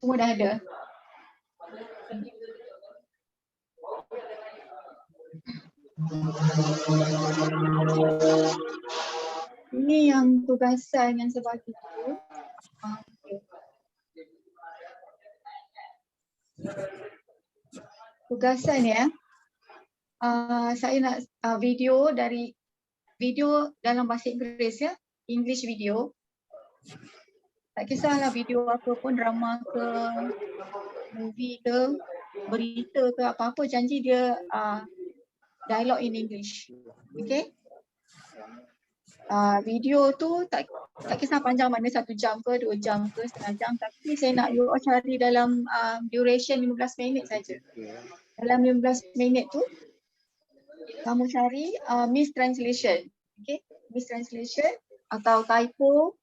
Semua dah ada. Ini yang tugasan yang saya bagi tu. Okay. Tugasan ya. Saya nak video dalam bahasa Inggeris ya. English video. Tak kisahlah video apa pun, drama ke, movie ke, berita ke, apa-apa, janji dia dialog in English. Okay. Video tu tak kisah panjang mana, 1 jam ke, 2 jam ke, setengah jam, tapi saya nak you all cari dalam duration 15 minit saja. Dalam 15 minit tu kamu cari mistranslation. Okay, mistranslation atau typo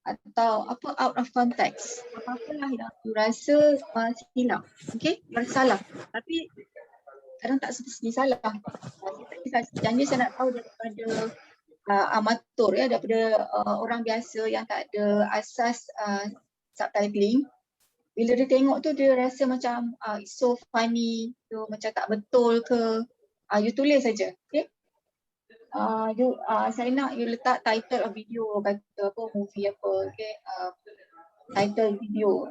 atau apa out of context, apa-apalah yang you rasa silap, okay, bersalah, tapi kadang tak semestinya salah. Janji saya nak tahu daripada amatur ya, daripada orang biasa yang tak ada asas subtitling. Bila dia tengok tu dia rasa macam it's so funny, tu macam tak betul ke, you tulis saja, okay. Saya nak you letak title of video, kata apa, movie apa, okay, title video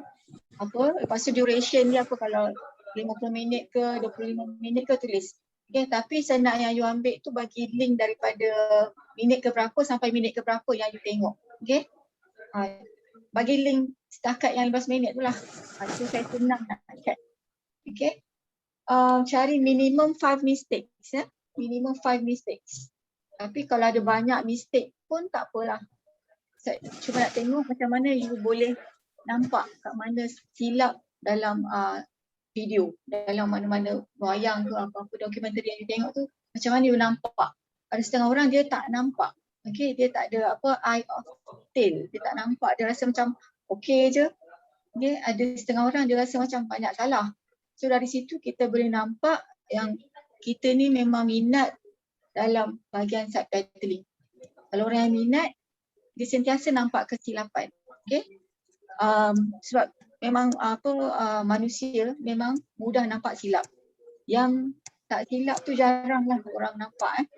apa, lepas tu duration dia apa, kalau 50 minit ke 25 minit ke, tulis. Okay, tapi saya nak yang you ambil tu bagi link daripada minit ke berapa sampai minit ke berapa yang you tengok. Okay, bagi link setakat yang 15 minit tu lah. Itu saya senang nak check. Okay, cari minimum 5 mistakes ya. Minimum 5 mistakes. Tapi kalau ada banyak mistake pun tak apalah. Saya cuma nak tengok macam mana you boleh nampak kat mana silap dalam video, dalam mana-mana wayang ke apa-apa dokumentari yang you tengok tu, macam mana you nampak. Ada setengah orang dia tak nampak. Okay, dia tak ada apa, eye of tail. Dia tak nampak, dia rasa macam okay je. Okay, ada setengah orang dia rasa macam banyak salah. So dari situ kita boleh nampak yang kita ni memang minat dalam bahagian subtitling. Kalau orang yang minat, dia sentiasa nampak kesilapan. Okay? Sebab memang manusia memang mudah nampak silap. Yang tak silap tu jaranglah orang nampak.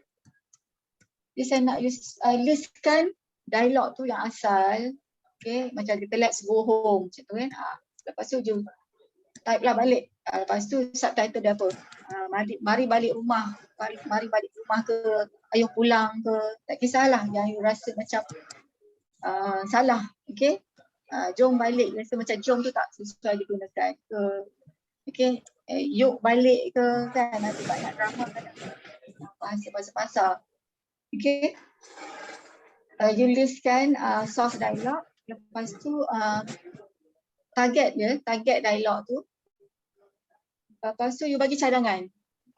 Jadi saya nak listkan dialog tu yang asal. Okay? Macam kita let's go home macam tu kan. Lepas tu je type lah balik. Lepas tu subtitle dia apa? Mari balik rumah. Mari balik rumah ke, ayo pulang ke, tak kisahlah yang you rasa macam salah. Okay, jom balik, rasa macam jom tu tak sesuai digunakan ke. Okay, yuk balik ke kan, ada banyak drama kan, bahasa pasar. Okay, you listkan source dialog. Lepas tu target dialog tu. Lepas tu you bagi cadangan.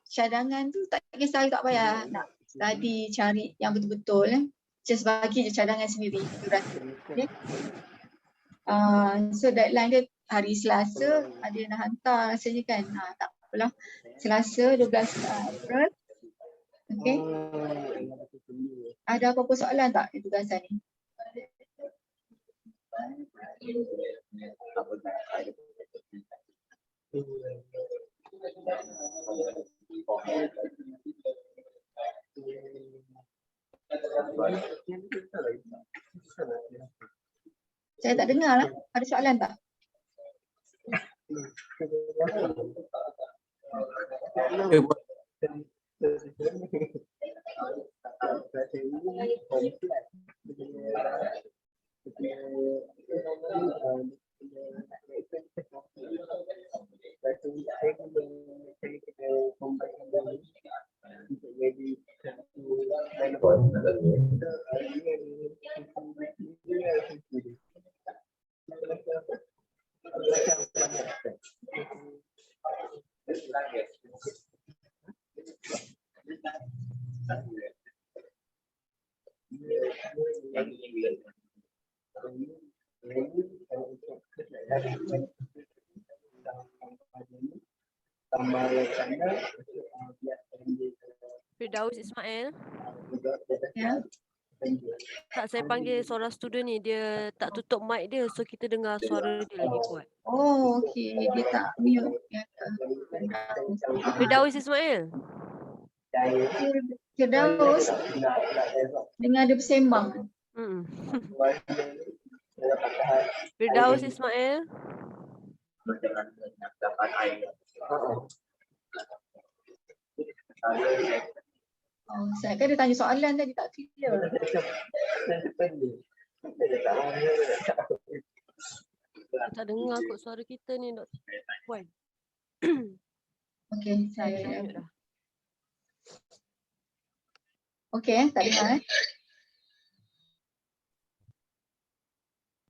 Cadangan tu tak kisah, tak payah nak study cari yang betul-betul. Just bagi je cadangan sendiri. Okay. So deadline dia hari Selasa, ada yang nak hantar rasanya kan. Tak apalah. Selasa 12 April. Okay. Ada apa-apa soalan tak di tugasan ni? Saya tak dengar lah. Ada soalan tak? Firdaus Ismail. Ya. Tak, saya panggil seorang student ni, dia tak tutup mic dia, so kita dengar suara dia lagi kuat. Oh, okey. Dia tak mute. Ya ke? Firdaus Ismail. Firdaus dengar dia bersembang. Hmm. Firdaus Ismail. Oh, saya kan dia tanya soalan tadi tak clear. Dia tak dengar kot suara kita ni, Dr. Puan. Okey, Saya saya mute dah. okey, tak dengar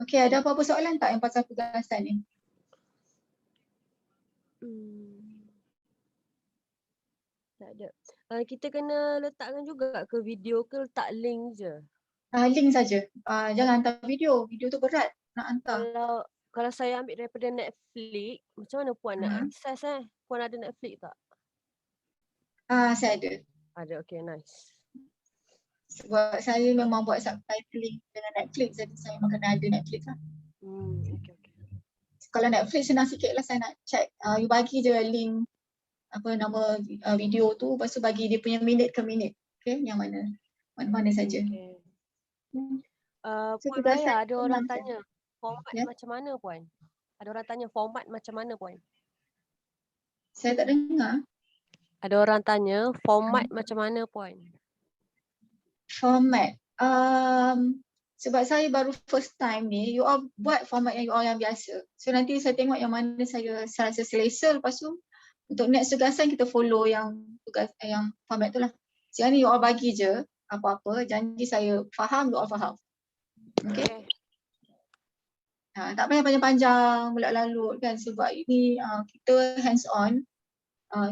Okey, ada apa-apa soalan tak yang pasal tugasan ni? Tak ada. Kita kena letakkan juga ke video ke letak link je? Link saja. Jangan hantar video. Video tu berat nak hantar. Kalau saya ambil daripada Netflix, macam mana Puan nak access Puan ada Netflix tak? Saya ada. Ada, okay, nice. Sebab saya memang buat subtitling dengan Netflix, jadi saya memang kena ada Netflix lah. Okay. Kalau Netflix senang sikit lah, saya nak check. You bagi je link apa nama video tu, lepas tu bagi dia punya minit ke minit. Okay, yang mana saja. Okay. So, Puan Maya, ada orang macam tanya format macam mana Puan? Ada orang tanya format macam mana Puan? Saya tak dengar. Ada orang tanya format macam mana Puan? Format. Sebab saya baru first time ni, you all buat format yang you all yang biasa. So nanti saya tengok yang mana saya rasa selesa, lepas tu untuk next tugasan kita follow yang format tu lah. Sekarang ni you all bagi je apa-apa, janji saya faham, you all faham. Okay? Tak payah panjang-panjang, melak-lalut kan, sebab ini kita hands on,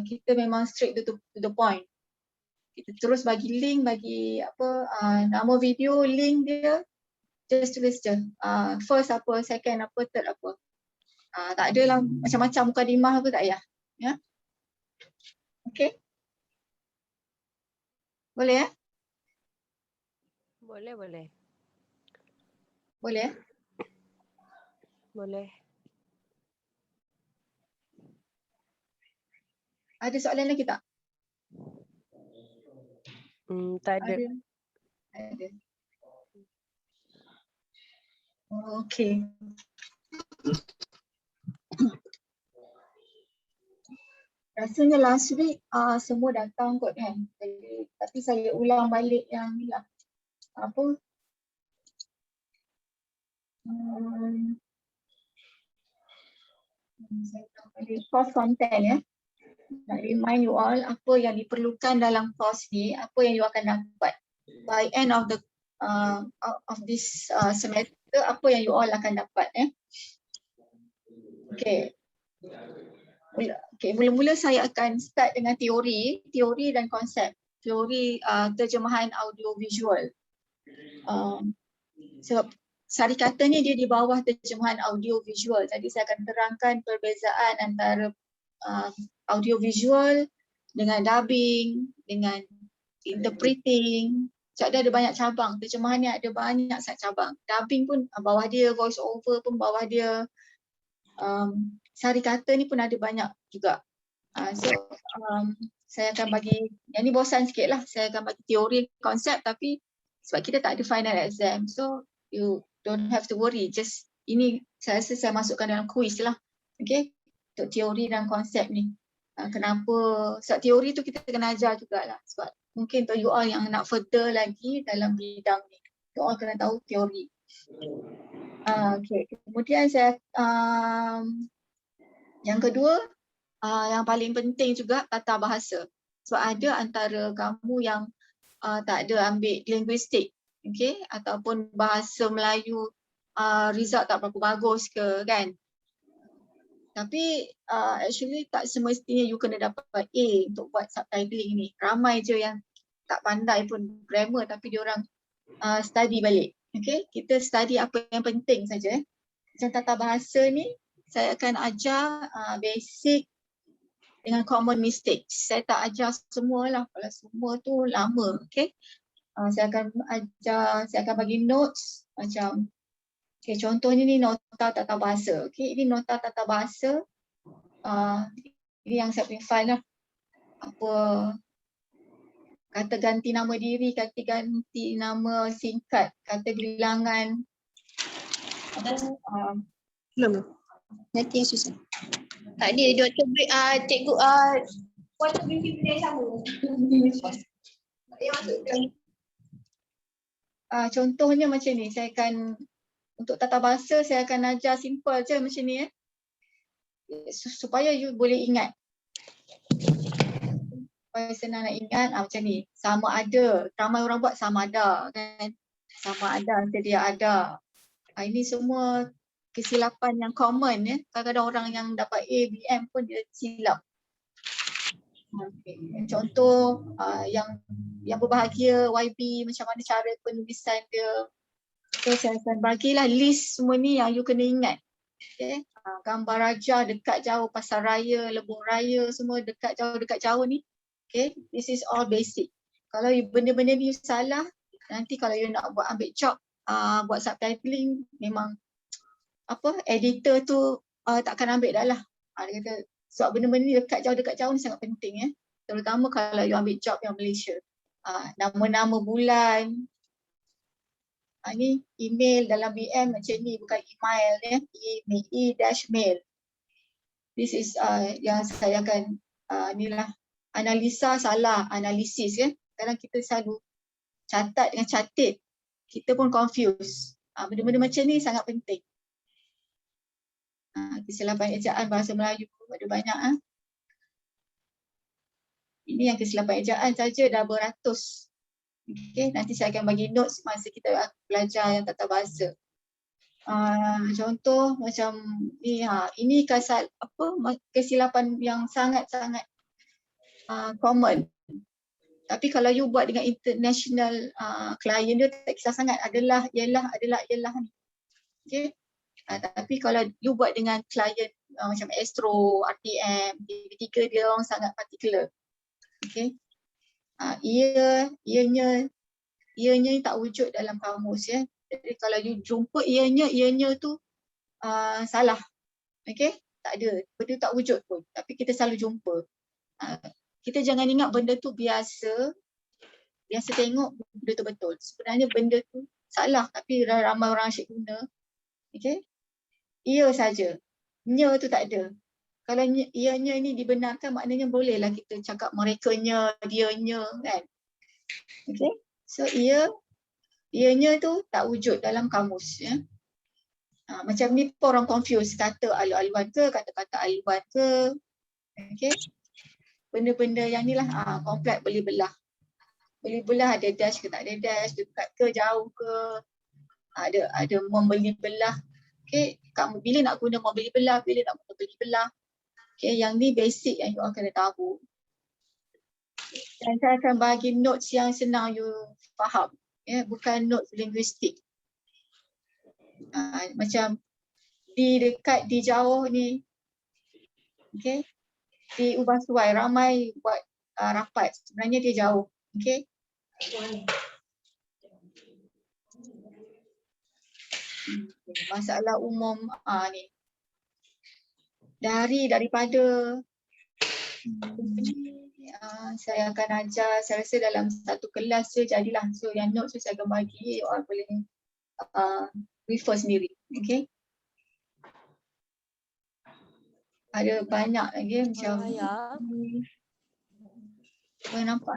kita memang straight to the point. Kita terus bagi link, bagi nama video, link dia, just tulis je. First apa, second apa, third apa. Tak adalah macam-macam mukadimah apa, tak payah. Ya? Okay? Boleh ya? Boleh. Boleh ya? Boleh. Ada soalan lagi tak? Tak ada. Ada. Okay. Rasanya last week semua datang kot kan. Jadi, tapi saya ulang balik yang ni lah. Apa? Saya ulang balik course content ya. Nak remind you all apa yang diperlukan dalam course ni, apa yang you akan dapat by end of this semester, apa yang you all akan dapat Okay. Mula-mula saya akan start dengan teori dan konsep. Teori terjemahan audio visual. Sebab sari kata ni dia di bawah terjemahan audio visual. Jadi saya akan terangkan perbezaan antara audio visual dengan dubbing, dengan interpreting. Sebab dia ada banyak cabang. Terjemahan ni ada banyak sangat cabang. Dubbing pun bawah dia, voice over pun bawah dia. Sari kata ni pun ada banyak juga. Saya akan bagi, yang ni bosan sikit lah. Saya akan bagi teori, konsep, tapi sebab kita tak ada final exam. So you don't have to worry. Just ini saya rasa saya masukkan dalam quiz lah. Okay. Untuk teori dan konsep ni. Kenapa? Sebab teori tu kita kena ajar jugalah. Sebab mungkin untuk you all yang nak further lagi dalam bidang ni, you all kena tahu teori. Okay. Kemudian saya yang kedua, yang paling penting juga tata bahasa. Sebab ada antara kamu yang tak ada ambil linguistik, okay? Ataupun bahasa Melayu result tak berapa bagus ke kan. Tapi actually tak semestinya you kena dapat A untuk buat subtitling ni. Ramai je yang tak pandai pun grammar tapi diorang study balik. Okay? Kita study apa yang penting saja. Macam tata bahasa ni, saya akan ajar basic dengan common mistakes. Saya tak ajar semua lah. Kalau semua tu lama. Okay? Saya akan ajar, saya akan bagi notes macam contohnya ni nota tata bahasa. Ini nota tata bahasa. Ini yang saya punya file lah. Apa kata ganti nama diri, kata ganti nama singkat, kata bilangan. Belum. Nanti yang susah. Tak ada Dr. Cikgu Puan briefing dia sama. Contohnya macam ni, saya akan untuk tata bahasa saya akan ajar simple je macam ni supaya you boleh ingat. Supaya senang nak ingat macam ni. Sama ada, ramai orang buat sama ada kan. Sama ada, sedia ada. Ini semua kesilapan yang common ya. Kadang-kadang orang yang dapat A, BM pun dia silap. Contoh yang berbahagia YB, macam mana cara penulisan dia. So saya akan bagilah list semua ni yang you kena ingat. Okay. Gambar raja dekat jauh, pasar raya, lebuh raya, semua dekat jauh ni. Okay, this is all basic. Kalau benda-benda ni you salah, nanti kalau you nak buat ambil job, buat subtitling, memang editor tu takkan ambil dah lah. Dia kata sebab benda-benda ni dekat jauh ni sangat penting ya. Terutama kalau you ambil job yang Malaysia. Nama-nama bulan. Ni email dalam BM macam ni, bukan email ya. E-mail. This is yang saya akan inilah analisa salah, analisis ya. Kadang kita selalu catat dengan catit, kita pun confuse. Benda-benda macam ni sangat penting. Kesilapan ejaan bahasa Melayu ada banyak. Ini yang kesilapan ejaan saja dah beratus. Okay, nanti saya akan bagi notes masa kita belajar yang tata bahasa. Contoh macam ni, ini kesilapan yang sangat-sangat common. Tapi kalau you buat dengan international client dia tak kisah sangat, adalah ni. Okay. Tapi kalau you buat dengan client macam Astro, RTM, TV3, dia orang sangat particular. Okay. Ianya tak wujud dalam kamus ya. Jadi kalau you jumpa ianya tu salah. Okay. Tak ada, benda tak wujud pun. Tapi kita selalu jumpa. Kita jangan ingat benda tu biasa tengok benda tu betul. Sebenarnya benda tu salah tapi ramai orang asyik guna. Okay. Ia saja. Nya tu tak ada. Kalau ianya ni dibenarkan, maknanya bolehlah kita cakap merekanya, dianya kan. Okay. So ianya tu tak wujud dalam kamus ya. Macam ni pun orang confuse, kata alu-aluan ke, kata-kata aluan ke. Okay. Benda-benda yang ni lah kompleks, boleh belah. Boleh belah, ada dash ke tak ada dash, dekat ke jauh ke. Ada membeli belah. Okay. Kamu bila nak guna membeli belah, bila nak guna beli belah. Okay, yang ni basic yang you all kena tahu. Dan saya akan bagi notes yang senang you faham. Bukan notes linguistik. Macam di dekat, di jauh ni. Okay. Di Ubah Suai, ramai buat rapat. Sebenarnya dia jauh. Okay. Masalah umum ni. Daripada saya akan ajar, saya rasa dalam satu kelas je jadilah. So yang notes tu saya akan bagi, orang boleh refer sendiri. Okay. Ada banyak lagi macam boleh nampak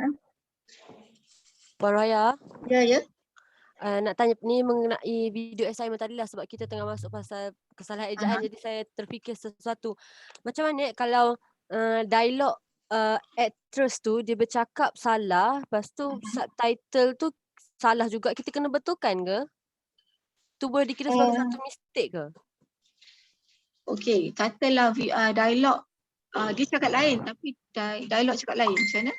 Puan Raya. Ya. Nak tanya ni mengenai video assignment tadi lah, sebab kita tengah masuk pasal kesalahan ejaan. Jadi saya terfikir sesuatu. Macam mana kalau dialog actress tu dia bercakap salah, lepas tu subtitle tu salah juga, kita kena betulkan ke? Tu boleh dikira sebagai satu mistake ke? Okey, katalah dialog dia cakap lain tapi dialog cakap lain, macam mana?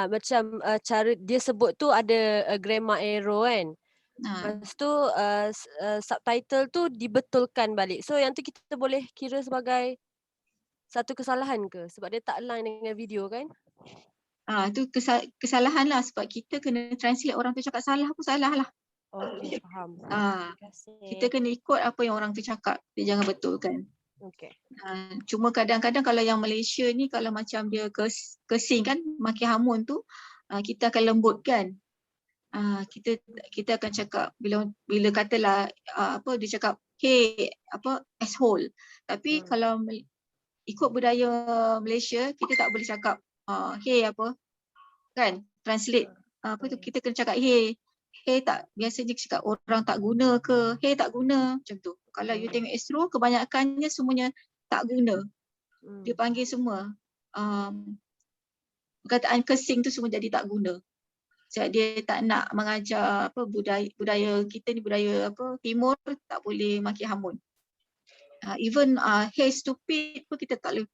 Macam cara dia sebut tu ada grammar error kan. Lepas tu subtitle tu dibetulkan balik. So yang tu kita boleh kira sebagai satu kesalahan ke? Sebab dia tak align dengan video kan? Tu kesalahan lah sebab kita kena translate orang tu cakap salah pun salah lah. Okey, faham. Ah, Terima kasih. kita kena ikut apa yang orang tu cakap. Dia jangan betulkan. Okey. Cuma kadang-kadang kalau yang Malaysia ni kalau macam dia kesing kan, maki hamun tu, kita akan lembutkan. Kita akan cakap bila katalah dia cakap hey asshole. Tapi kalau ikut budaya Malaysia kita tak boleh cakap hey kan, translate kita kena cakap hey tak, biasanya cakap orang tak guna ke, hey tak guna macam tu. Kalau you tengok Astro kebanyakannya semuanya tak guna. Dia panggil semua perkataan kesing tu semua jadi tak guna. Sebab dia tak nak mengajar budaya kita ni, budaya timur tak boleh maki hamun. Even hey stupid pun kita tak boleh,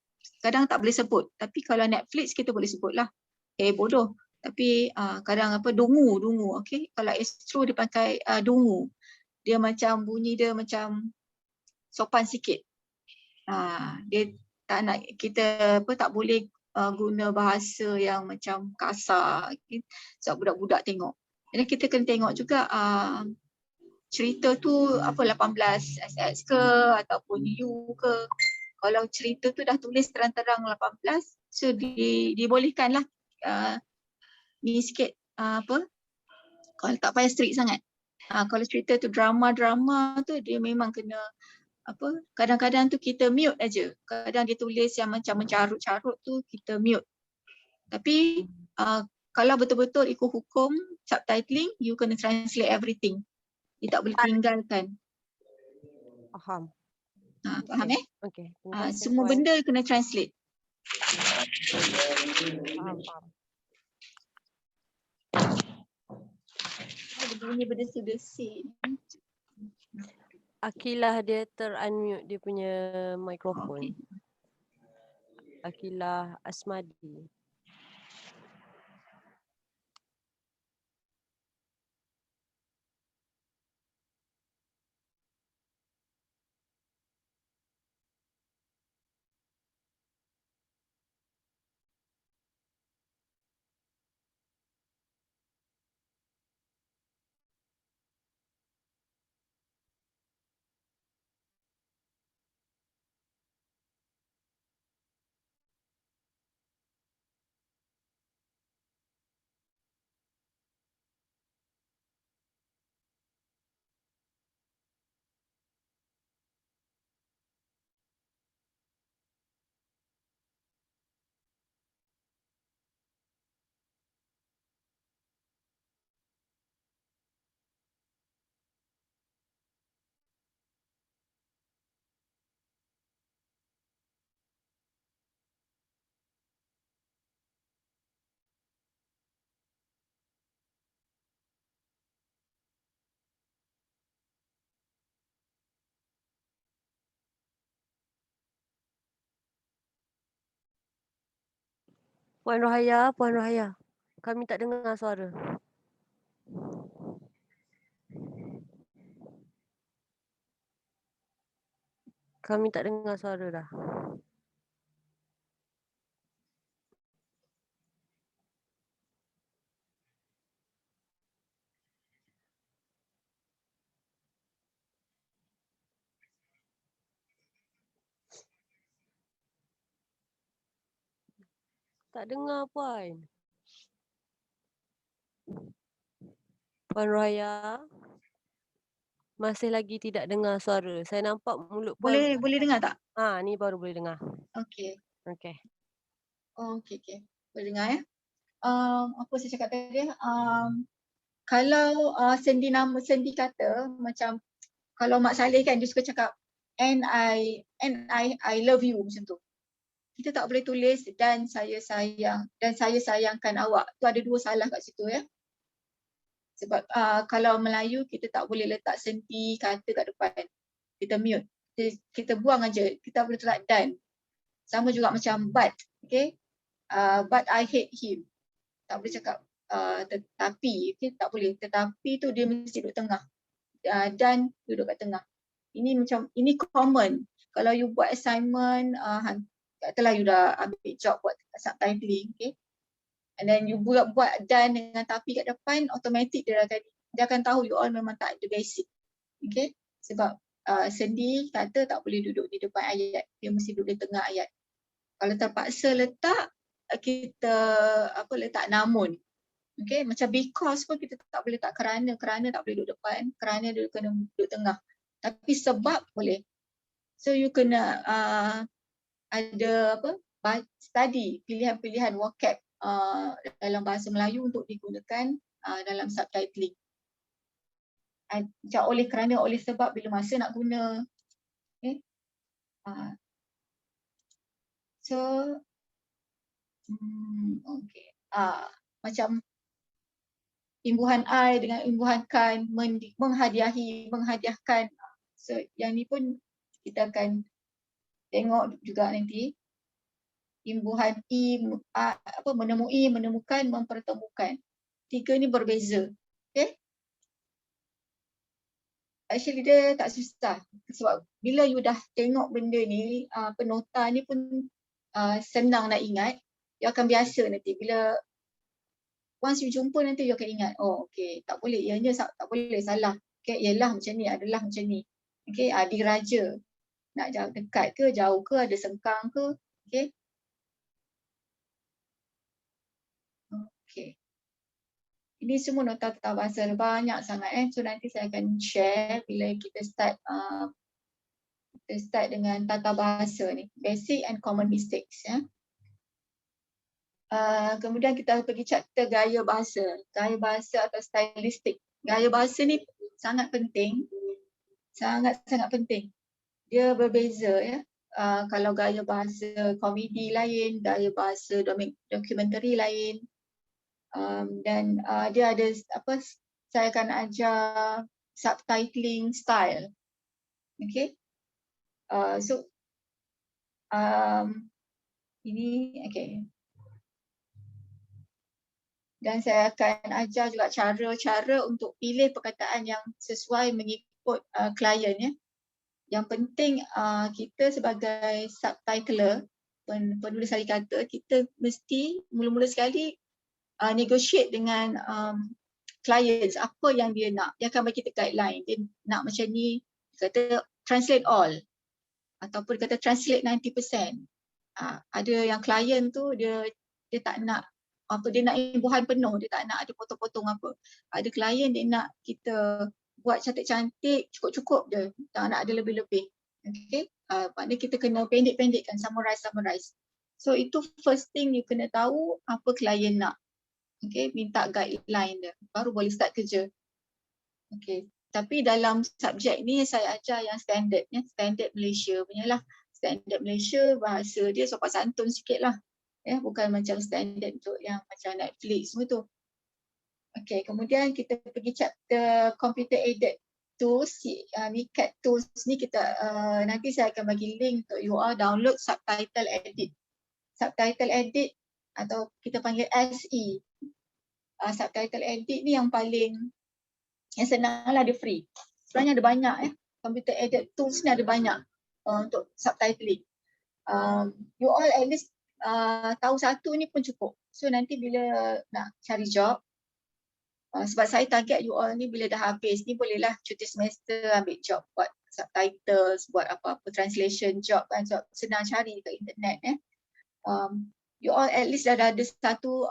kadang tak boleh sebut. Tapi kalau Netflix kita boleh sebut lah. Hey bodoh. Tapi kadang dungu, okay. Kalau Astro dia pakai dungu. Dia macam bunyi dia macam sopan sikit. Dia tak nak kita tak boleh guna bahasa yang macam kasar sebab budak-budak tengok. Jadi kita kena tengok juga cerita tu 18 XX ke ataupun U ke. Kalau cerita tu dah tulis terang-terang 18, so dibolehkanlah ni sikit kalau tak payah strict sangat. Kalau cerita tu drama tu dia memang kena kadang-kadang tu kita mute aja. Kadang dia tulis yang macam mencarut-carut tu kita mute. Tapi kalau betul-betul ikut hukum subtitling, you kena translate everything. You tak boleh tinggalkan. Faham. Faham Okey. Semua benda kena translate. Faham. Ada bunyi berdesir-desir. Akilah dia ter-unmute dia punya mikrofon. Akilah Asmadi. Puan Rohaya. Kami tak dengar suara. Kami tak dengar suara dah. Tak dengar Puan. Puan Rohaya. Masih lagi tidak dengar suara. Saya nampak mulut Puan. Boleh dengar tak? Ni baru boleh dengar. Okey. Okey. Okey. Boleh dengar apa saya cakap tadi? Kalau sendi kata macam kalau Mak Saleh kan dia suka cakap and I love you macam tu. Kita tak boleh tulis dan saya sayangkan awak. Tu ada dua salah kat situ Sebab kalau Melayu kita tak boleh letak senti kata kat depan. Kita mute. Kita buang aja. Kita boleh letak dan. Sama juga macam but. Okay. But I hate him. Tak boleh cakap tetapi. Okay. Tak boleh. Tetapi tu dia mesti duduk tengah. Dan duduk kat tengah. Ini common. Kalau you buat assignment, katalah you dah ambil job buat subtitling. Okay. And then you buat done dengan tapi kat depan, automatic dia akan tahu you all memang tak ada basic. Okay, sebab sendi kata tak boleh duduk di depan ayat, dia mesti duduk di tengah ayat. Kalau terpaksa letak, kita letak namun. Okay, macam because pun kita tak boleh letak kerana tak boleh duduk depan, kerana dia kena duduk tengah. Tapi sebab boleh. So you kena ada study pilihan-pilihan vocab dalam bahasa Melayu untuk digunakan dalam subtitling. Macam oleh kerana, oleh sebab bila masa nak guna. Okay. So okay. Macam imbuhan I dengan imbuhan kan, menghadiahkan. So yang ni pun kita akan tengok juga nanti. Imbuhan I, menemui, menemukan, mempertemukan. 3 ni berbeza. Okay. Actually dia tak susah. Sebab bila you dah tengok benda ni, penota ni pun senang nak ingat. You akan biasa nanti. Bila once you jumpa nanti you akan ingat. Oh okay, tak boleh. Ianya tak boleh, salah. Okay, ialah macam ni, adalah macam ni. Okay, diraja. Nak jauh, dekat ke, jauh ke, ada sengkang ke. Okay. Okay. Ini semua nota tata bahasa, banyak sangat. So nanti saya akan share bila kita start dengan tata bahasa ni, basic and common mistakes. Kemudian kita pergi chapter gaya bahasa atau stylistik. Gaya bahasa ni sangat penting, sangat-sangat penting. Dia berbeza ya. Kalau gaya bahasa komedi lain, gaya bahasa dokumentari lain. Dan dia ada saya akan ajar subtitling style. Okay. So ini okay. Dan saya akan ajar juga cara untuk pilih perkataan yang sesuai mengikut klien ya. Yang penting kita sebagai subtitler, penulis hari kata, kita mesti mula-mula sekali negotiate dengan clients apa yang dia nak. Dia akan bagi kita guideline. Dia nak macam ni, kata translate all ataupun kata translate 90%. Ada yang klien tu dia tak nak dia nak imbuhan penuh, dia tak nak ada potong-potong apa. Ada klien dia nak kita buat cantik-cantik, cukup-cukup je, tak nak ada lebih-lebih. Okay, maknanya kita kena pendek-pendekkan, summarize. So itu first thing you kena tahu apa klien nak. Okay, minta guideline dia, baru boleh start kerja. Okay, tapi dalam subjek ni saya ajar yang standard, ya, standard Malaysia punya lah. Standard Malaysia bahasa dia sopan santun sikit lah. Ya, bukan macam standard untuk yang macam Netflix semua tu. Okay, kemudian kita pergi chapter computer aided tools. Ni CAT tools ni kita nanti saya akan bagi link untuk you all download subtitle edit. Subtitle edit atau kita panggil SE. Subtitle edit ni yang senang lah, dia free. Sebenarnya ada banyak computer aided tools ni ada banyak untuk subtitling. You all at least tahu satu ni pun cukup. So nanti bila nak cari job, sebab saya target you all ni bila dah habis ni bolehlah cuti semester ambil job, buat subtitles, buat apa-apa translation job kan, job senang cari kat internet. You all at least dah ada satu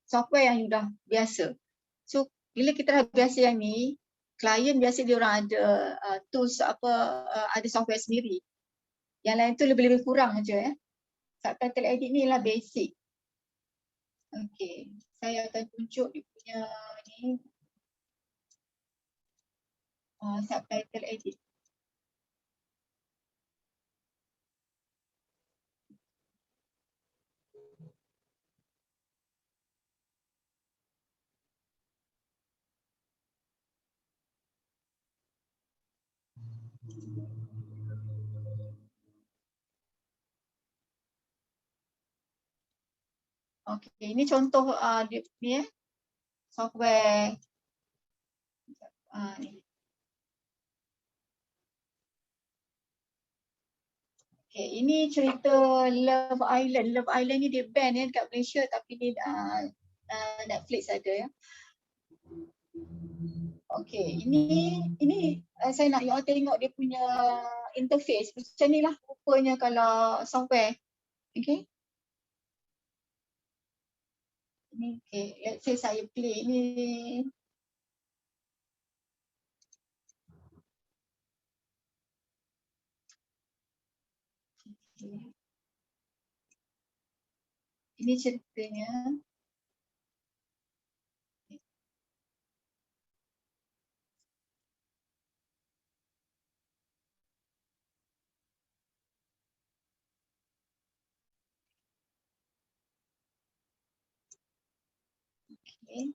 software yang you dah biasa. So bila kita dah biasa yang ni, klien biasa dia orang ada tools ada software sendiri. Yang lain tu lebih-lebih kurang je ya. Subtitle edit ni lah basic. Okay, saya akan tunjuk dia punya ni subtitle edit. Okay, ini contoh dia ni software ni. Okay, ini cerita Love Island. Love Island ni dia ban dekat Malaysia tapi dia Netflix ada ya. Okey, ini saya nak you all tengok dia punya interface. Macam ni lah rupanya kalau software. Okey. Ini okey, let's say saya play ni. Okay. Ini ceritanya. Okay.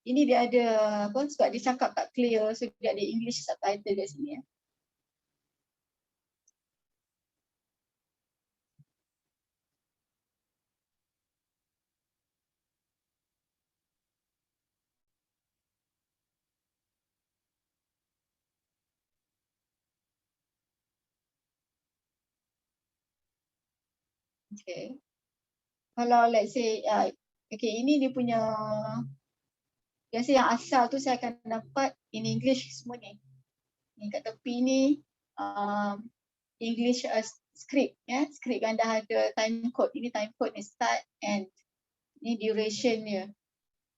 Ini dia ada apa sebab dia cakap tak clear, so dia ada English subtitle kat sini ya. Okay. Kalau let's say okay, ini dia punya biasa yang asal tu saya akan dapat in English semua ni. Ni kat tepi ni English script ya, script yang dah ada time code. Ini time code ni start and ni duration dia.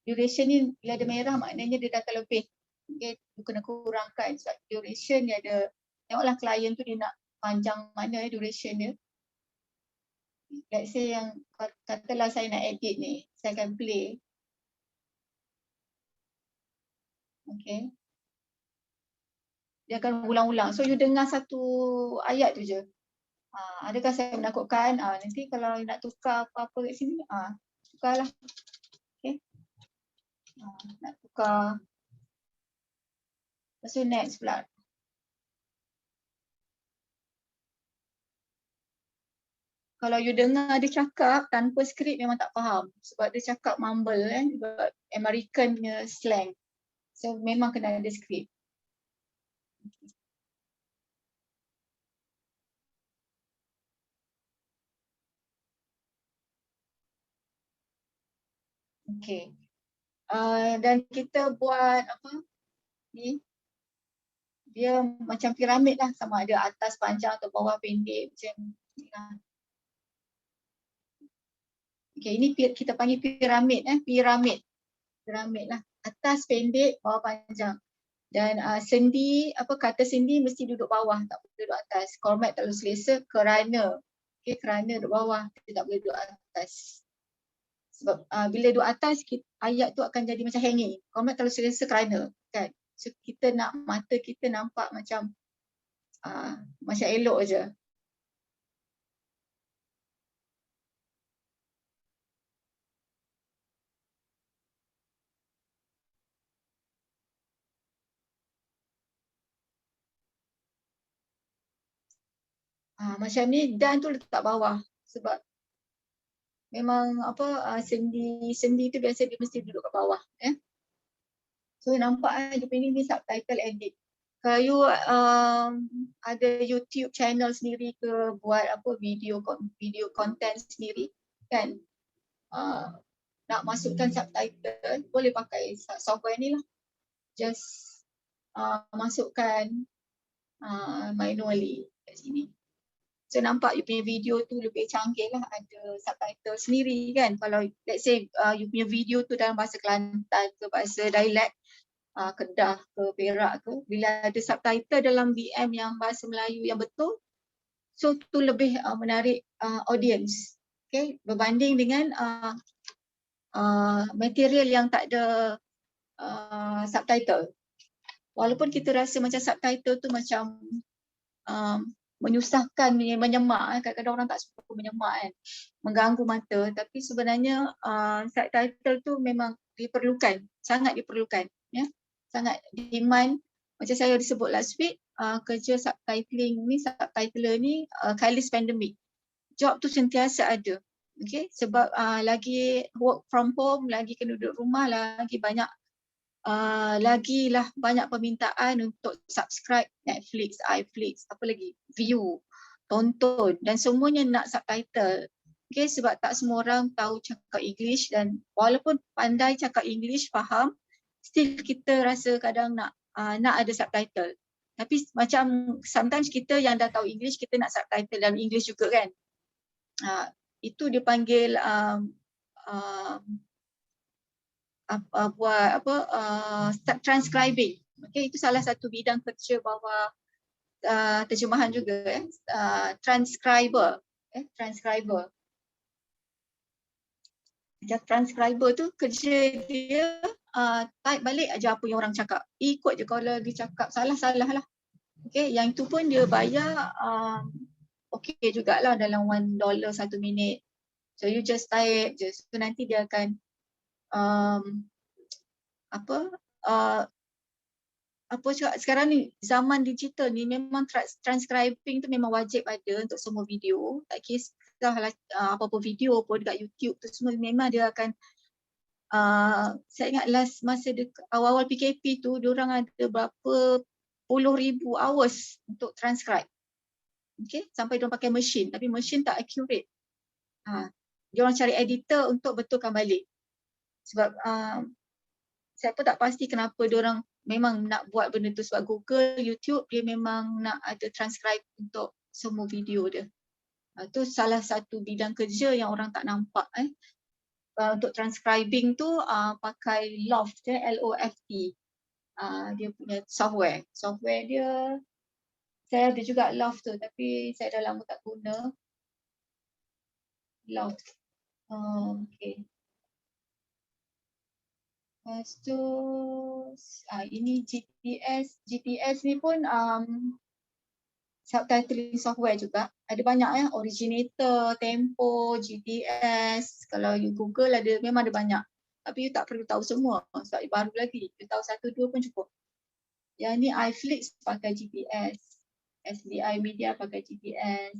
Duration ni bila ada merah maknanya dia dah terlebih. Okay, you kena kurangkan sebab duration dia ada. Tengoklah klien tu dia nak panjang mana duration dia. Let's say yang katalah saya nak edit ni, saya akan play. Okay. Dia akan ulang-ulang. So you dengar satu ayat tu je. Adakah saya menakutkan? Nanti kalau nak tukar apa-apa kat sini, tukarlah. Okay. Nak tukar. Lepas tu next pula. Kalau you dengar dia cakap tanpa skrip memang tak faham. Sebab dia cakap mumble kan. Sebab American punya slang. So memang kena ada skrip. Okay. Dan kita buat apa ni, dia macam piramid lah, sama ada atas panjang atau bawah pendek macam ni lah. Okay, ini kita panggil piramid piramid lah, atas pendek bawah panjang. Dan sendi, kata sendi mesti duduk bawah, tak boleh duduk atas. Kormat tak boleh selesa kerana kerana duduk bawah, kita tak boleh duduk atas. Sebab bila duduk atas, ayat tu akan jadi macam hanging. Kormat tak boleh selesa kerana kan. So kita nak mata kita nampak macam elok je. Macam ni, dan tu letak bawah sebab memang sendi tu biasa dia mesti duduk kat bawah ya. So nampak dia punya ni subtitle edit. Kalau you ada YouTube channel sendiri ke, buat video content sendiri kan, nak masukkan subtitle boleh pakai software ni lah. Just masukkan manually kat sini. So nampak you punya video tu lebih canggih lah, ada subtitle sendiri kan. Kalau let's say you punya video tu dalam bahasa Kelantan ke bahasa dialect, Kedah ke Perak ke, bila ada subtitle dalam VM yang bahasa Melayu yang betul, so tu lebih menarik audience. Okay, berbanding dengan material yang tak ada subtitle. Walaupun kita rasa macam subtitle tu macam menyusahkan, menyemak, kadang-kadang orang tak suka menyemak kan, mengganggu mata, tapi sebenarnya subtitle tu memang diperlukan, sangat diperlukan ya, sangat demand. Macam saya disebut last week, kerja subtitler ni Kailis pandemic, job tu sentiasa ada. Okay, sebab lagi work from home, lagi kena duduk rumah, lagi banyak lagilah banyak permintaan untuk subscribe Netflix, iFlix, apa lagi, view, tonton dan semuanya nak subtitle. Okay, sebab tak semua orang tahu cakap English dan walaupun pandai cakap English, faham, still kita rasa kadang nak ada subtitle. Tapi macam sometimes kita yang dah tahu English, kita nak subtitle dalam English juga kan. Itu dipanggil transcribing. Okay, itu salah satu bidang kerja bawah terjemahan juga. Transcriber. Transcriber. Transcriber tu kerja dia type balik aja apa yang orang cakap. Ikut je kalau dia cakap salah-salah lah. Okay, yang tu pun dia bayar okay jugalah dalam $1 1 minit. So you just type je. So nanti dia akan apa cakap sekarang ni zaman digital ni memang transcribing tu memang wajib ada untuk semua video. Tak kisahlah apa-apa video pun dekat YouTube tu semua memang dia akan saya ingat last masa awal-awal PKP tu diorang ada berapa puluh ribu hours untuk transcribe. Okay, sampai diorang pakai mesin tapi mesin tak accurate. Diorang cari editor untuk betulkan balik. Sebab saya pun tak pasti kenapa diorang memang nak buat benda tu sebab Google, YouTube dia memang nak ada transcribe untuk semua video dia. Itu salah satu bidang kerja yang orang tak nampak. Untuk transcribing tu pakai Loft, L-O-F-T. Dia punya software. Software dia, saya ada juga Loft tu tapi saya dah lama tak guna. Loft. Okay. Lepas tu ini GTS. GTS ni pun subtitling software juga. Ada banyak Originator, Tempo, GTS. Kalau you Google memang ada banyak. Tapi you tak perlu tahu semua sebab baru lagi. You tahu 1-2 pun cukup. Yang ni iFlix pakai GTS. SDI Media pakai GTS.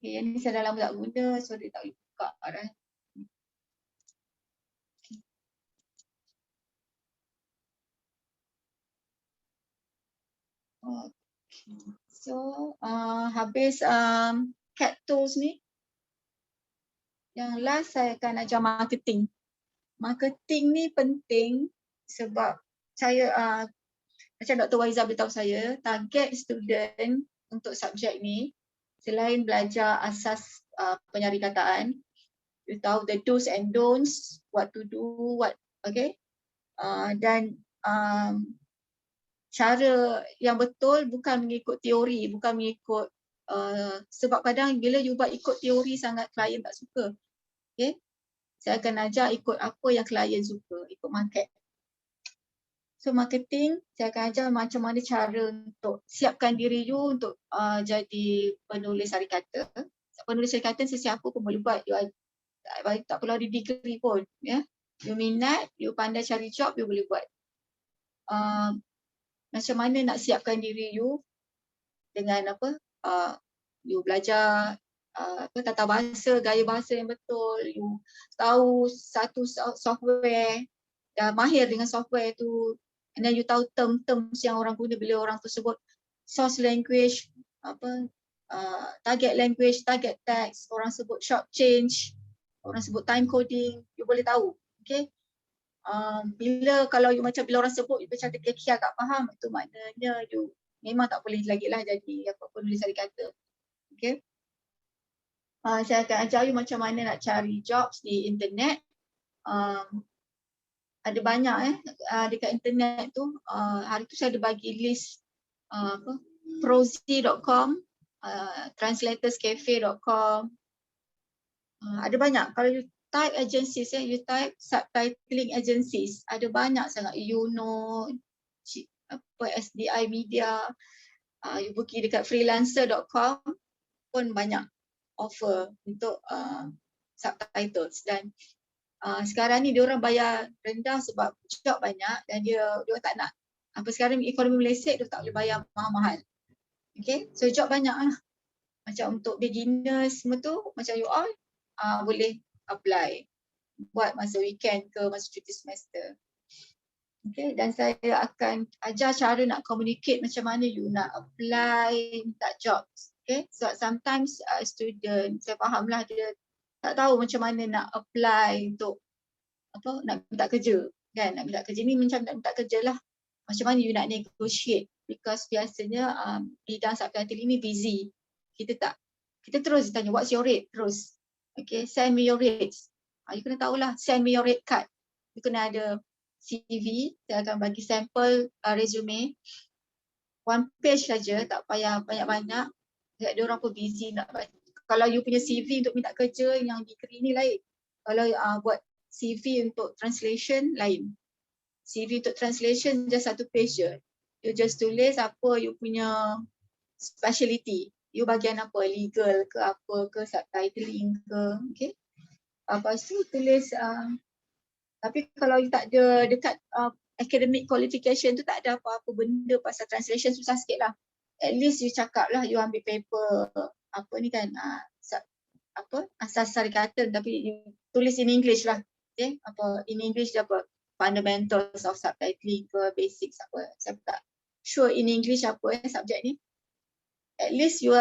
Okay, yang ni saya dah lama tak guna, so dia tak boleh buka dah. Okay. So habis CAT tools ni, yang last saya akan ajar marketing. Marketing ni penting sebab saya macam Dr. Waiza beritahu saya, target student untuk subjek ni selain belajar asas penyarikataan, you tahu the do's and don'ts, what to do, dan cara yang betul bukan mengikut teori, bukan mengikut sebab kadang bila you buat ikut teori sangat klien tak suka. Okay? Saya akan ajar ikut apa yang klien suka, ikut market. So marketing, saya akan ajar macam mana cara untuk siapkan diri you untuk jadi penulis harikata. Penulis harikata sesiapa pun boleh buat. Tak perlu ada degree pun. You minat, you pandai cari job, you boleh buat. Macam mana nak siapkan diri you dengan you belajar tata bahasa, gaya bahasa yang betul, you tahu satu software, dah mahir dengan software tu. And then you tahu term-terms yang orang guna bila orang tu sebut source language, target language, target text, orang sebut short change, orang sebut time coding, you boleh tahu. Okay. Kalau you macam bila orang sebut, you macam terkekeh agak faham, itu maknanya you memang tak boleh lagi lah jadi penulis harikata. Okay. Saya akan ajar you macam mana nak cari jobs di internet. Ada banyak dekat internet tu. Hari tu saya ada bagi list Prozee.com, translatorscafe.com. Ada banyak. Kalau you type agencies, you type subtitling agencies, ada banyak sangat. Yuno, SDI Media, you pergi dekat freelancer.com pun banyak offer untuk subtitles. Dan sekarang ni diorang bayar rendah sebab job banyak dan dia tak nak. Sekarang ekonomi Malaysia dia tak boleh bayar mahal-mahal. Okay, so job banyak lah. Macam untuk beginners semua tu, macam you all, boleh apply. Buat masa weekend ke masa cuti semester. Okay, dan saya akan ajar cara nak communicate macam mana you nak apply minta jobs. Okay, so sometimes student, saya faham lah dia tak tahu macam mana nak apply untuk nak minta kerja. Kan, nak minta kerja ni macam nak minta kerja lah. Macam mana you nak negotiate, because biasanya bidang subtitle ini busy. Kita terus tanya what's your rate terus. Okay, send me your rates. You kena tahulah, send me your rate card. You kena ada CV, saya akan bagi sampel resume. One page saja, tak payah banyak-banyak. Dia orang pun busy nak baca. Kalau you punya CV untuk minta kerja yang degree ni lain. Kalau buat CV untuk translation lain. CV untuk translation just satu page je. You just tulis apa you punya speciality. You bagian apa, legal ke apa ke, subtitling ke, okay. Lepas tu tulis, tapi kalau you tak ada dekat academic qualification tu tak ada apa-apa benda pasal translation, susah sikit lah. At least you cakap lah you ambil paper apa ni kan, asas syarikat, tapi you tulis in English lah. Okay, apa in English dia apa, fundamentals of subtitling ke, basics apa, saya tak sure in English apa subjek ni. At least you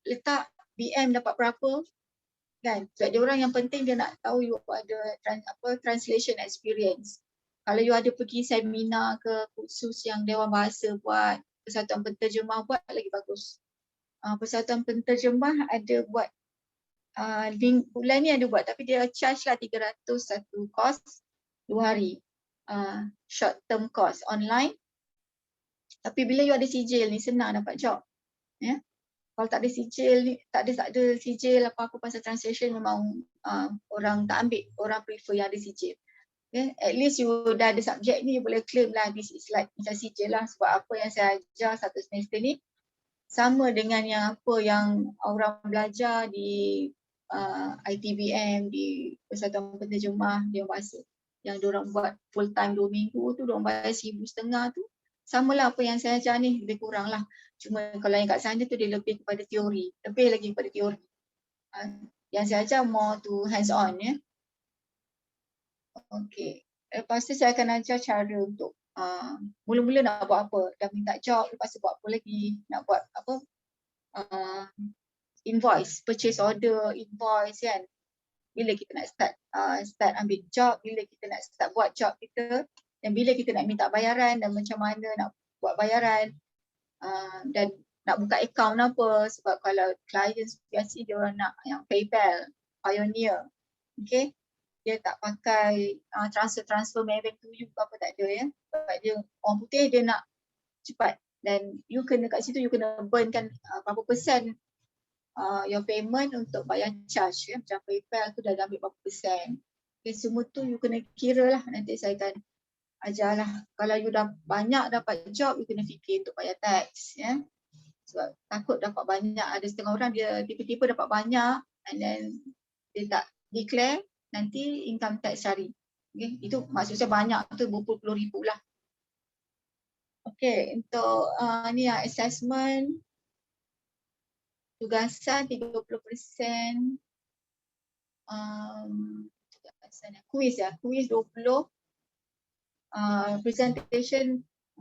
letak BM dapat berapa kan. Sebab dia orang yang penting dia nak tahu you ada translation experience. Kalau you ada pergi seminar ke, kursus yang Dewan Bahasa buat, Persatuan Penterjemah buat, lagi bagus. Persatuan Penterjemah ada buat bulan ni ada buat, tapi dia charge lah 300 satu course 2 hari. Short term course online. Tapi bila you ada sijil ni senang dapat job. Ya. Kalau tak ada sijil ni, tak ada sijil apa-apa pasal translation, memang orang tak ambil, orang prefer yang ada sijil. Okay. At least you dah ada subjek ni, you boleh claim lah this is like macam sijil lah, sebab apa yang saya ajar satu semester ni sama dengan yang apa yang orang belajar di ITBM, di Persatuan Penterjemah Dewan Bahasa. Yang diorang buat full time 2 minggu tu, diorang bayar 1,500 tu. Samalah apa yang saya ajar ni, lebih kurang lah. Cuma kalau yang kat sana tu dia lebih kepada teori, lebih lagi kepada teori. Yang saya ajar more to hands on ya. Okay. Lepas tu saya akan ajar cara untuk mula-mula nak buat apa, dah minta job, lepas tu buat apa lagi, nak buat apa, invoice, purchase order, invoice kan. Bila kita nak start ambil job, bila kita nak start buat job kita, dan bila kita nak minta bayaran dan macam mana nak buat bayaran, dan nak buka account apa, sebab kalau clients biasa dia orang nak yang PayPal, Pioneer, okay. Dia tak pakai transfer maybank to you apa, tak ada ya. Sebab dia orang putih, dia nak cepat, dan you kena kat situ, you kena burn kan berapa persen your payment untuk bayar charge ya. Macam PayPal tu dah ambil berapa persen. Okay, semua tu you kena kira lah. Nanti saya akan ajarlah. Kalau you dah banyak dapat job, you kena fikir untuk bayar tax ya. Sebab takut dapat banyak, ada setengah orang dia tiba-tiba dapat banyak and then dia tak declare, nanti income tax cari. Okay, itu maksudnya banyak tu berpuluh-puluh ribu lah. Okay, untuk ni lah assessment. Tugasan 30%, quiz 20%, presentation 40%,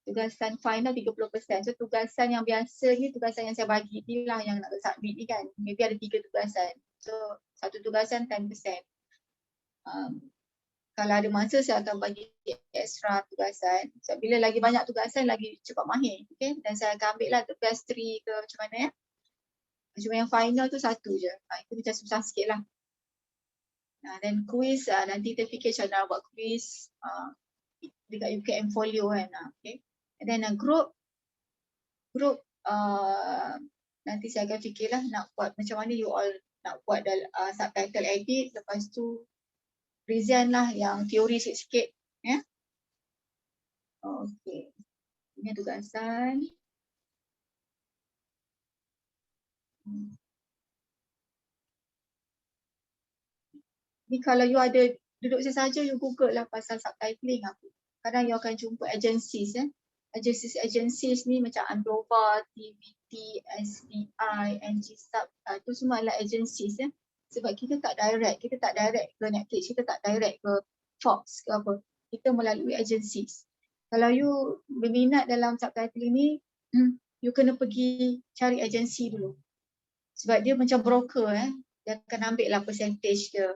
tugasan final 30%. So tugasan yang biasa ni, tugasan yang saya bagi ni lah yang nak submit ni kan, maybe ada 3 tugasan. So satu tugasan 10%. Kalau ada masa saya akan bagi extra tugasan. So, bila lagi banyak tugasan lagi cepat mahir. Okay? Dan saya akan ambil lah tugas 3 ke macam mana ya. Cuma yang final tu satu je. Itu macam susah sikit lah. Dan quiz, nanti kita fikir macam mana buat quiz dekat UKM Folio kan. Okay? And then group nanti saya akan fikirlah nak buat macam mana you all nak buat subtitle edit. Lepas tu present lah yang teori sikit-sikit ya. Okey. Ini tugasan. Ni kalau you ada duduk sesaja, you google lah pasal subtitling apa. Kadang you akan jumpa agencies ya. Agencies ni macam Andova, TV SDI, NGSub, itu semua adalah agencies ya. Sebab kita tak direct ke Netflix, kita tak direct ke Fox ke apa. Kita melalui agencies. Kalau you berminat dalam subtitle ini, you kena pergi cari agensi dulu. Sebab dia macam broker dia akan ambil lah percentage dia.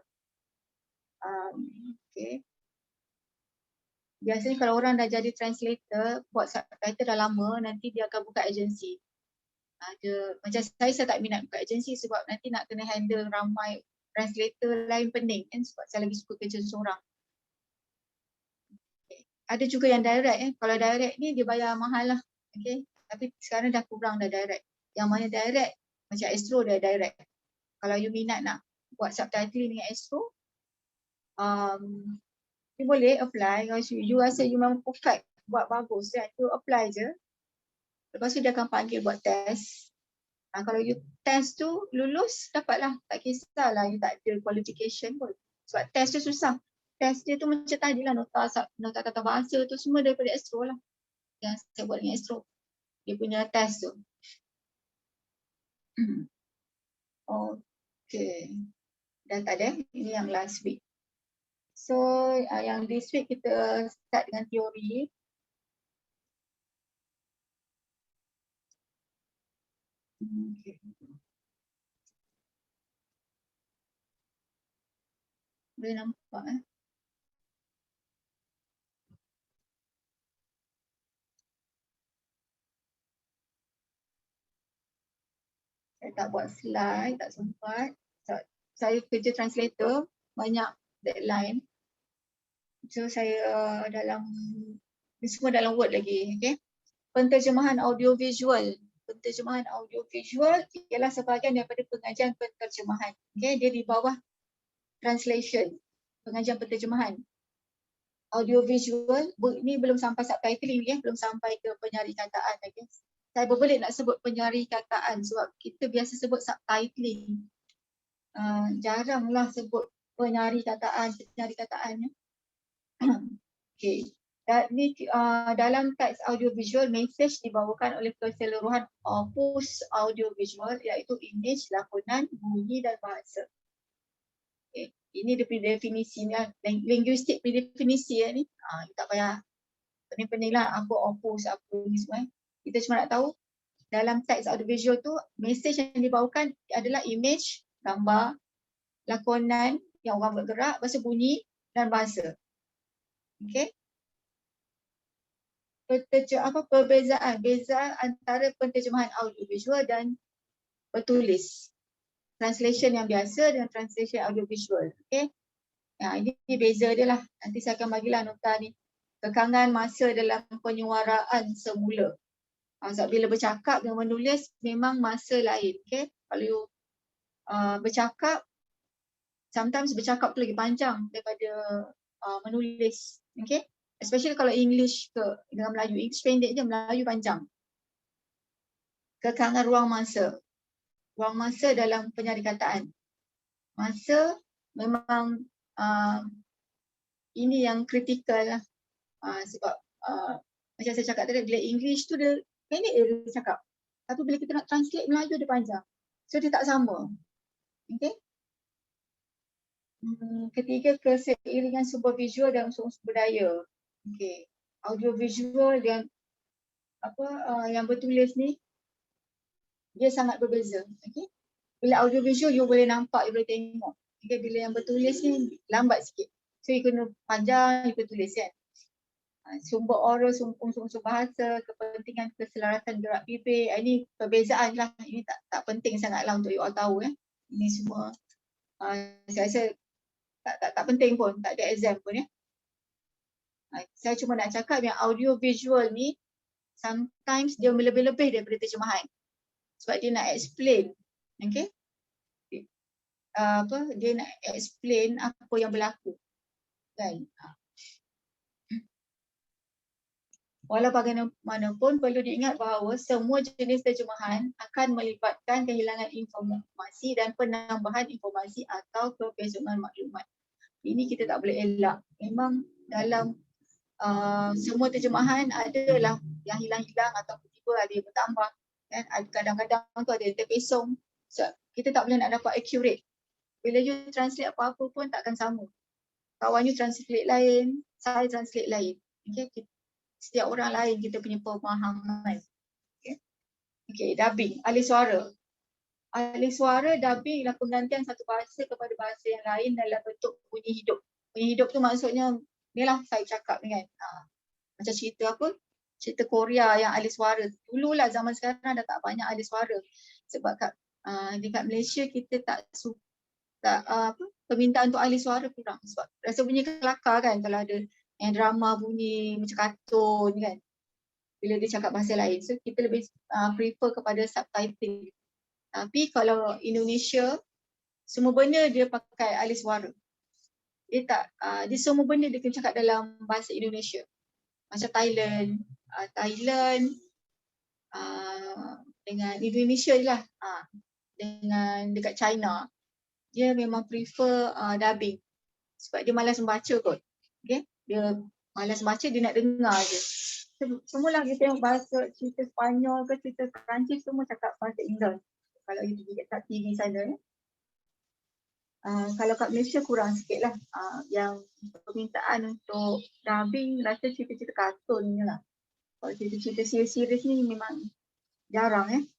Okay. Biasanya kalau orang dah jadi translator, buat subtitle dah lama, nanti dia akan buka agensi. Macam saya tak minat buka agensi sebab nanti nak kena handle ramai translator lain pening kan, sebab saya lagi suka kerja seorang. Okay. Ada juga yang direct Kalau direct ni dia bayar mahal lah. Okay. Tapi sekarang dah kurang dah direct. Yang mana direct, macam Astro dah direct. Kalau you minat nak buat subtitle dengan Astro, you boleh apply. Kalau you rasa you memang perfect, buat bagus you apply je. Lepas tu dia akan panggil buat test. Kalau you test tu lulus, dapatlah. Tak kisahlah you tak ada qualification pun. Sebab test tu susah. Test dia tu macam tadi lah, nota tata bahasa tu semua daripada Astro lah. Yang saya buat dengan Astro. Dia punya test tu. Okay. Dah tak ada. Ini yang last week. So yang this week kita start dengan teori. Okay. Boleh nampak Saya tak buat slide, tak sempat. Saya kerja translator, banyak deadline. So saya ini semua dalam Word lagi. Okay? Penterjemahan audiovisual. Penterjemahan audiovisual ialah sebahagian daripada pengajian penterjemahan. Okay? Dia di bawah translation, pengajian penterjemahan. Audiovisual, ini belum sampai subtitling belum sampai ke penyari kataan. Okay? Saya berbelit nak sebut penyari kataan sebab kita biasa sebut subtitling. Jaranglah sebut penyari kataan. Okay. Dalam teks audiovisual, message dibawakan oleh keseluruhan opus audiovisual iaitu image, lakonan, bunyi dan bahasa. Okay. Ini definisinya, linguistik definisi ni. Tak payah pening-pening lah apa opus, apa ni semua. Kita cuma nak tahu dalam teks audiovisual tu message yang dibawakan adalah image, gambar, lakonan yang orang bergerak, bahasa bunyi dan bahasa. Okey. Perbezaan antara penterjemahan audiovisual dan bertulis. Translation yang biasa dan translation audiovisual. Okey. Ini beza dia lah. Nanti saya akan bagilah nota ni. Kekangan masa dalam penyuaraan semula. Sebab bila bercakap dengan menulis memang masa lain. Okay? Kalau bercakap, sometimes bercakap tu lagi panjang daripada menulis. Okay? Especially kalau English dengan Melayu. English pendek je, Melayu panjang. Kekangan ruang masa. Ruang masa dalam penyari kataan. Masa memang ini yang kritikal lah. Sebab macam saya cakap tadi, bila English tu dia pendek dia cakap. Tapi bila kita nak translate Melayu dia panjang. So dia tak sama. Okay. Ketiga, keseiringan sumber visual dan unsur-unsur budaya. Okay. Audio visual dan yang bertulis ni dia sangat berbeza. Okay. Bila audio visual you boleh nampak, you boleh tengok. Okay. Bila yang bertulis ni lambat sikit. So you kena panjang, you kena tulis kan. Sumber oral, unsur-unsur bahasa, kepentingan keselarasan gerak bibir. Ini perbezaan lah. Ini tak penting sangatlah untuk you all tahu. Ini semua saya rasa tak penting pun, tak ada exam pun. Saya cuma nak cakap yang audio visual ni sometimes dia lebih-lebih daripada terjemahan. Sebab dia nak explain. Okay? Dia nak explain apa yang berlaku. Kan? Walau bagaimanapun perlu diingat bahawa semua jenis terjemahan akan melibatkan kehilangan informasi dan penambahan informasi atau kepezongan maklumat. Ini kita tak boleh elak. Memang dalam semua terjemahan adalah yang hilang-hilang atau tiba-tiba ada yang bertambah. Kan? Kadang-kadang tu ada terpesong. So, kita tak boleh nak dapat accurate. Bila you translate apa-apa pun takkan sama. Kawan you translate lain, saya translate lain. Okay? Setiap orang lain kita punya pemahaman. Okay, dubbing, alih suara. Alih suara, dubbing ialah penggantian satu bahasa kepada bahasa yang lain dalam bentuk bunyi hidup. Bunyi hidup tu maksudnya, ni lah saya cakap ni kan. Macam cerita apa? Cerita Korea yang alih suara. Dululah, zaman sekarang dah tak banyak alih suara. Sebab dekat Malaysia kita permintaan untuk alih suara kurang. Sebab rasa bunyi kelakar kan kalau ada yang drama bunyi macam kartun kan. Bila dia cakap bahasa lain. So kita lebih prefer kepada subtitle. Tapi kalau Indonesia, semua benda dia pakai alih suara. Dia semua benda dia kena cakap dalam bahasa Indonesia. Macam Thailand dengan Indonesia je lah. Dengan dekat China, dia memang prefer dubbing. Sebab dia malas membaca kot. Okay? Dia malas baca, dia nak dengar je. Semualah kita tengok bahasa cerita Sepanyol ke cerita Perancis semua cakap bahasa Inggeris. Kalau you pergi kat TV sana. Kalau kat Malaysia kurang sikit lah. Yang permintaan untuk dubbing rasa cerita-cerita kartun je lah. Kalau cerita-cerita serius-serius ni memang jarang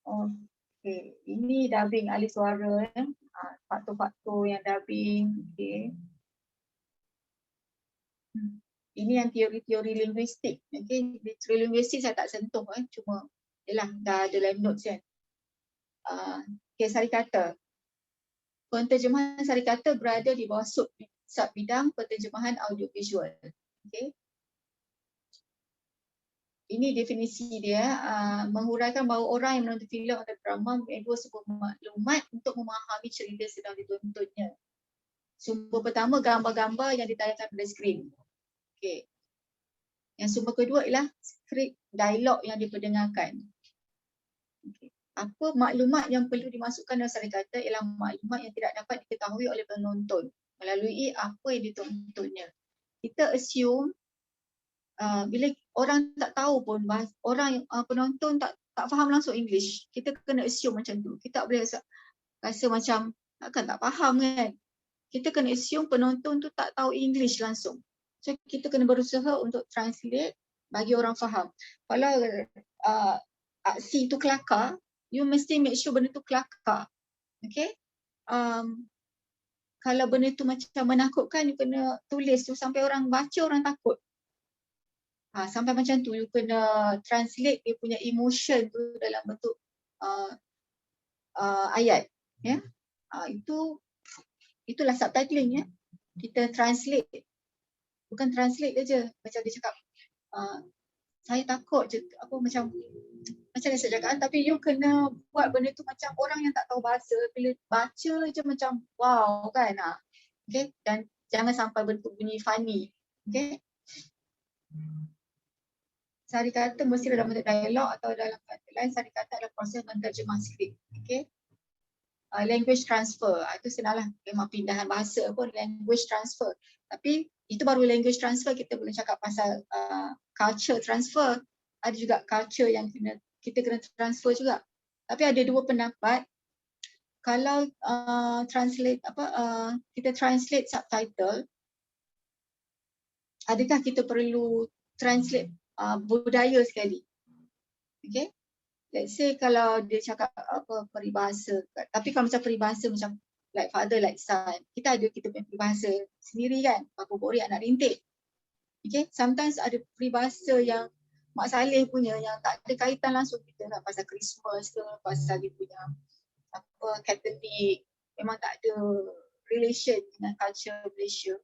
Okay. Ini dubbing alih suara faktor-faktor yang dubbing. Okay. Ini yang teori-teori linguistik. Okay. Teori linguistik saya tak sentuh. Cuma yelah, dah ada dalam notes kan. Okay, sarikata. Penterjemahan sarikata berada di bawah sub-bidang penterjemahan audiovisual. Okay. Ini definisi dia, menghuraikan bahawa orang yang menonton filem atau drama mempunyai sebuah maklumat untuk memahami cerita sedang ditontonnya. Sumber pertama, gambar-gambar yang ditayangkan pada skrin. Okay. Yang sumber kedua ialah skrip dialog yang diperdengarkan. Okay. Apa maklumat yang perlu dimasukkan dalam sarikata ialah maklumat yang tidak dapat diketahui oleh penonton melalui apa yang ditontonnya. Kita assume bila orang tak tahu pun, penonton tak faham langsung English, kita kena assume macam tu. Kita tak boleh rasa macam takkan tak faham kan. Kita kena assume penonton tu tak tahu English langsung. So kita kena berusaha untuk translate bagi orang faham. Kalau aksi tu kelakar, you mesti make sure benda tu kelakar. Okay? Kalau benda tu macam menakutkan, you kena tulis tu sampai orang baca, orang takut. Sampai macam tu, you kena translate dia punya emotion tu dalam bentuk ayat. Ya? Itulah subtitling. Ya? Kita translate. Bukan translate je. Macam dia cakap, saya takut je, macam saya cakap, tapi you kena buat benda tu macam orang yang tak tahu bahasa. Bila baca je macam wow kan. Okay? Dan jangan sampai bentuk bunyi funny. Okay? Sarikata mesti dalam bentuk dialog atau dalam kata lain, sarikata adalah proses menterjemah skrip. Okay? Language transfer, itu senanglah, memang pindahan bahasa pun language transfer. Tapi itu baru language transfer, kita boleh cakap pasal culture transfer. Ada juga culture yang kita kena transfer juga. Tapi ada dua pendapat. Kalau kita translate subtitle, adakah kita perlu translate budaya sekali? Okay? Let's say kalau dia cakap peribahasa, tapi kalau macam peribahasa macam like father like son, kita punya peribahasa sendiri kan, Papa Borik anak rintik. Okay? Sometimes ada peribahasa yang Mak Saleh punya yang tak ada kaitan langsung kita kan, pasal Christmas ke, pasal dia punya Catholic, memang tak ada relation dengan culture Malaysia.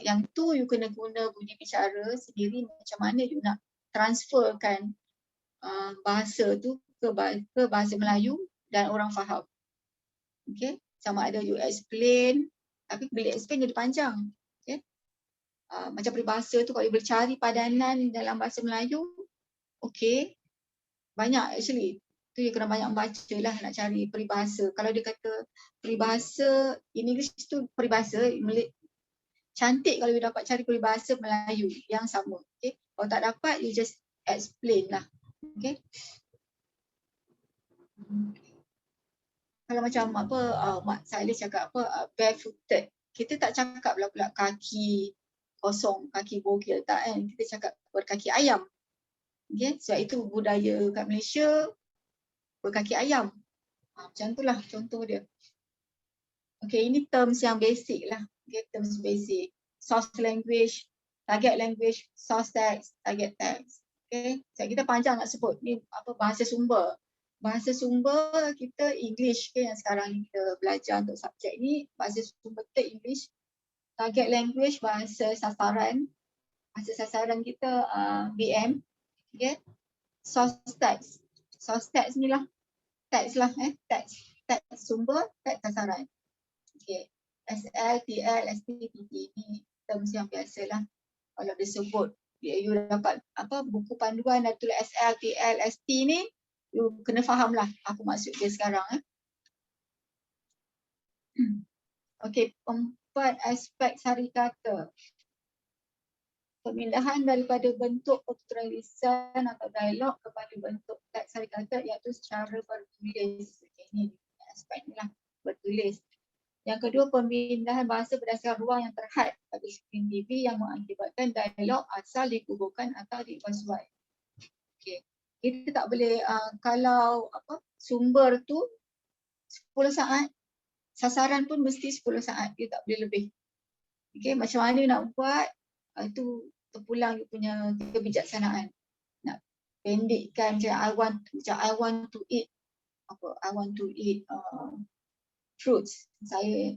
Yang tu you kena guna budi bicara sendiri, macam mana you nak transferkan bahasa tu ke bahasa Melayu dan orang faham. Okay? Sama ada you explain, tapi bila explain jadi panjang. Okay? Macam peribahasa tu kalau you boleh cari padanan dalam bahasa Melayu, okay. Banyak actually. Tu you kena banyak membaca lah nak cari peribahasa. Kalau dia kata peribahasa, in English tu peribahasa, cantik kalau you dapat cari peribahasa Melayu yang sama. Okay? Kalau tak dapat, you just explain lah. Okay. Kalau macam apa Mak Saleh cakap apa barefooted, kita tak cakap pula kaki kosong, kaki bogel tak kan, kita cakap berkaki ayam. Okay. Sebab itu budaya kat Malaysia berkaki ayam. Macam itulah contoh dia. Okay, ini terms yang basic lah. Okay, terms basic. Source language, target language, source text, target text. Okay, sebab kita panjang nak sebut ni apa bahasa sumber. Bahasa sumber kita English ke yang sekarang kita belajar untuk subjek ni, bahasa sumber kita English. Target language bahasa sasaran. Bahasa sasaran kita BM. Okay. Source text. Source text ni lah. Text lah text. Text sumber, text sasaran. Okay. SL, TL, ST, PT ni terms yang biasalah. Kalau disebut you dapat apa buku panduan dan tulis SL, TL, ST ni, you kena faham lah apa maksud dia sekarang. Okay, 4 aspek sari kata. Pemindahan daripada bentuk pertulisan atau dialog kepada bentuk teks sari kata iaitu secara bertulis. Okay, ni aspek ni lah, bertulis. Yang kedua, pemindahan bahasa berdasarkan ruang yang terhad pada skrin TV yang mengakibatkan dialog asal digugurkan atau dipersuai. Okay. Kita tak boleh, kalau apa sumber tu 10 saat, sasaran pun mesti 10 saat, dia tak boleh lebih. Okay, macam mana nak buat, itu terpulang dia punya kebijaksanaan. Nak pendekkan macam I want to eat fruits.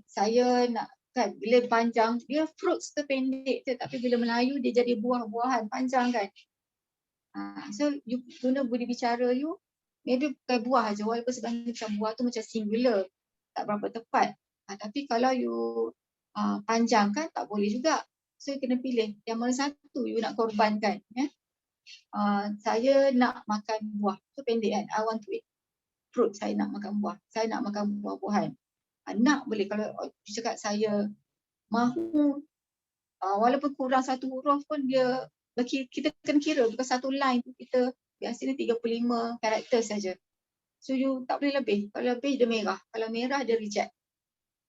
Saya nak kan bila panjang dia fruits tu pendek je, tapi bila Melayu dia jadi buah-buahan panjang kan. So you guna budi bicara you maybe bukan buah aja, walaupun sebenarnya macam buah tu macam singular, tak berapa tepat. Tapi kalau you panjangkan tak boleh juga. So you kena pilih yang mana satu you nak korbankan. Saya nak makan buah, tu pendek kan. I want to eat fruit, saya nak makan buah. Saya nak makan buah-buahan. Nak boleh, kalau cakap saya mahu, walaupun kurang satu huruf pun dia, kita kena kira bukan satu line tu kita biasanya 35 karakter saja. So you tak boleh lebih. Kalau lebih dia merah. Kalau merah dia reject.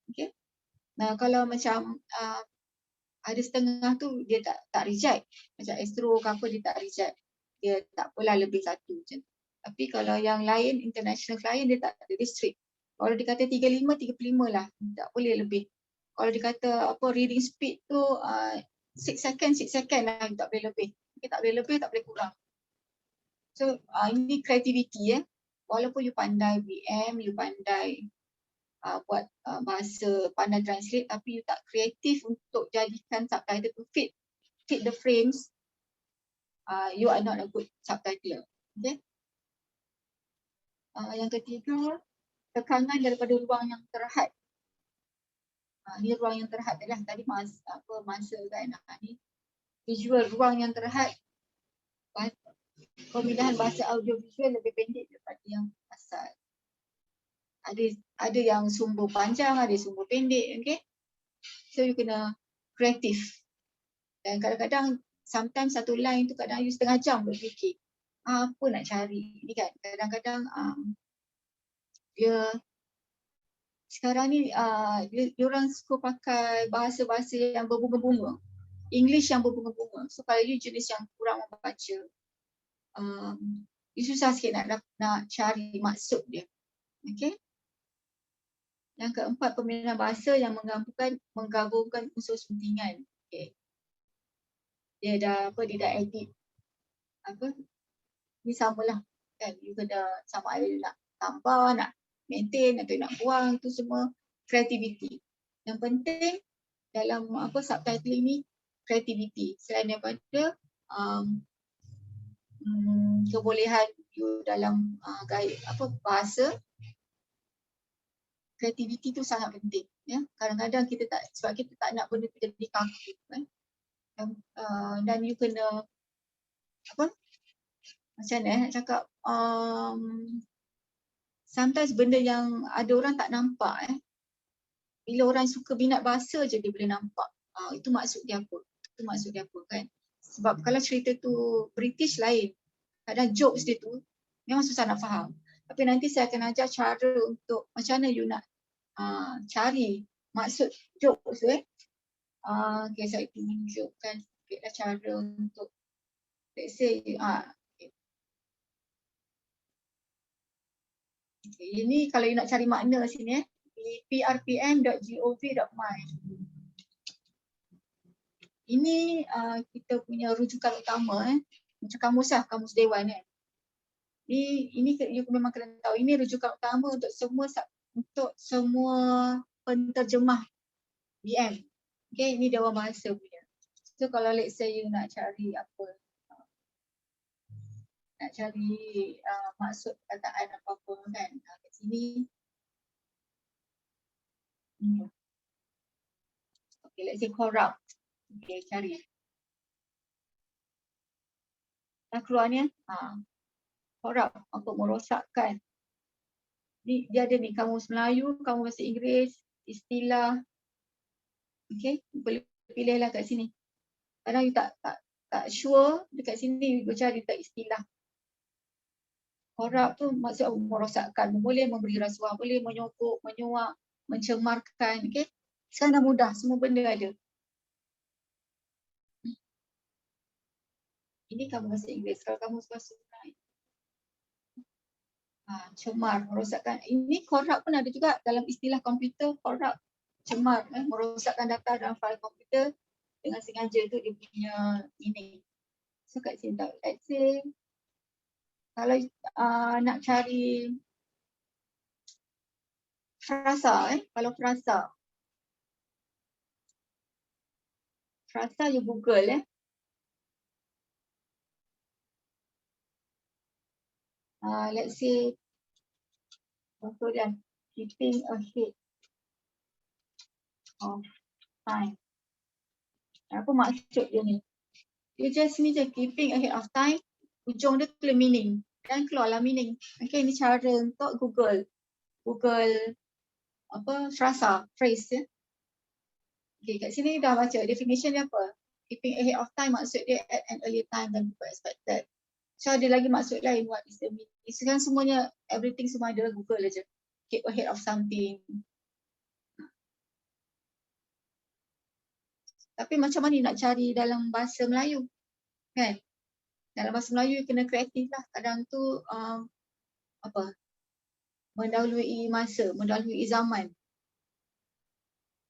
Okay. Nah kalau macam ada setengah tu dia tak reject. Macam Astro ke apa dia tak reject. Dia tak apalah lebih satu macam tu. Tapi kalau yang lain international client dia tak ada, dia strict. Kalau dia kata 35 lah, tak boleh lebih. Kalau dia kata apa reading speed tu 6 second lah, tak boleh lebih. Okay, tak boleh lebih, tak boleh kurang. So ini creativity Walaupun you pandai BM, you pandai buat bahasa, pandai translate, tapi you tak kreatif untuk jadikan subtitle to fit the frames, you are not a good subtitler. Okay. Yang ketiga, tekanan daripada ruang yang terhad. Ni ruang yang terhad adalah tadi masa kan. Ni visual, ruang yang terhad. Pemindahan bahasa audiovisual lebih pendek daripada yang asal. Ada yang sumber panjang, ada sumber pendek, okay. So you kena kreatif. Dan kadang-kadang sometimes satu line tu kadang you setengah jam berfikir. Apa nak cari ni kan. Kadang-kadang dia sekarang ni diorang suka pakai bahasa-bahasa yang berbunga-bunga. English yang berbunga-bunga. So kalau you jenis yang kurang membaca, you susah sikit nak cari maksud dia. Okay. Yang keempat, pemilihan bahasa yang menggabungkan unsur suntingan. Okay. Dia dah edit. Ni samalah kan. You kena sama ada nak tambah, nak maintain atau nak buang, tu semua creativity. Yang penting dalam subtitling ni creativity. Selain daripada kebolehan you dalam bahasa, kreativiti tu sangat penting. Kadang-kadang kita sebab kita tak nak benda tu jadi kaku kan. Dan you kena macam mana nak cakap, sometimes benda yang ada orang tak nampak bila orang suka minat bahasa je dia boleh nampak. Itu maksud dia apa? Itu maksud dia apa kan? Sebab kalau cerita tu British lain. kadang jokes dia tu memang susah nak faham. Tapi nanti saya akan ajar cara untuk macam mana you nak cari maksud jokes tu okay, saya tunjukkan sikitlah cara untuk let's say okay, ini kalau you nak cari makna sini di prpm.gov.my. Ini kita punya rujukan utama macam kamus lah, kamus dewan Ini you memang kena tahu, ini rujukan utama untuk semua penterjemah BM. Okay, ini Dewan Bahasa punya. So kalau let's say you nak cari apa, nak cari maksud perkataan apa-apa kan, kat sini. Okay, let's say corrupt. Okay, cari. Dah keluar ni corrupt, apa merosakkan. Dia ada ni kamus Melayu, kamus bahasa Inggeris, istilah. Okay, boleh pilihlah kat sini. Kadang you tak sure dekat sini, you cari dekat istilah. Corrupt tu maksud merosakkan, boleh memberi rasuah, boleh menyogok, menyuap, mencemarkan. Okay, sekarang dah mudah, semua benda ada. Ini kamus bahasa Inggeris, kalau kamus bahasa Melayu. Cemar, merosakkan. Ini corrupt pun ada juga dalam istilah komputer, corrupt, cemar, merosakkan data dalam fail komputer dengan sengaja tu dia punya ini. So kat sini tak, let's say kalau nak cari frasa, kalau frasa you Google let's say contoh dia keeping ahead of time. Apa maksud dia ni? Dia just ni je, keeping ahead of time, hujung dia tulis meaning dan keluarlah meaning. Okay, ini cara untuk Google apa frasa, phrase Okay, kat sini dah baca definition dia apa? Keeping ahead of time maksud dia at an earlier time than people expected. So ada lagi maksud lain, what is the meaning? Sekarang semuanya, everything semua adalah Google aja. Keep ahead of something. Tapi macam mana nak cari dalam bahasa Melayu? Kan? Dalam bahasa Melayu kena kreatif lah. Kadang tu mendahului masa, mendahului zaman.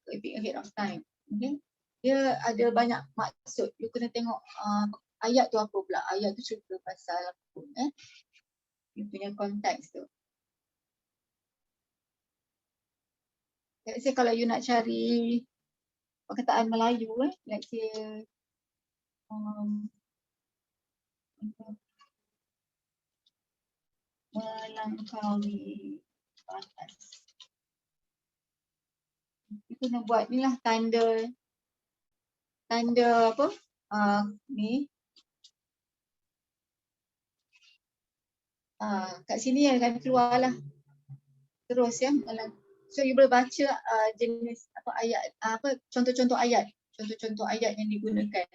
Keeping ahead of time. Okay? Dia ada banyak maksud. You kena tengok ayat tu apa pula. Ayat tu cerita pasal apa. You punya konteks tu. Let's say kalau you nak cari perkataan Melayu, let's say melampaui batas. Kita nak buat ni lah tanda apa? Ni. Kat sini akan keluar lah. Terus ya. So you boleh baca jenis apa ayat, contoh-contoh ayat. Contoh-contoh ayat yang digunakan.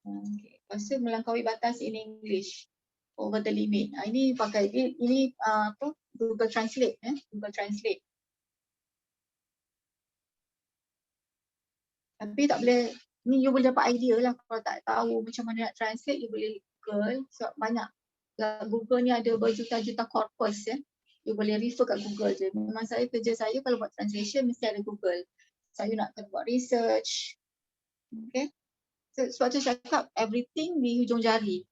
Okay. Lepas tu melampaui batas in English. Over the limit. Ini pakai ini apa? Google Translate Google Translate. Tapi tak boleh, ni you boleh dapat idea lah. Kalau tak tahu macam mana nak translate, you boleh Google. Sebab banyak Google ni ada berjuta-juta corpus You boleh refer kat Google je. Memang kerja saya kalau buat translation mesti ada Google. Saya nak kena buat research. Okay. So, sebab tu saya cakap everything di hujung jari.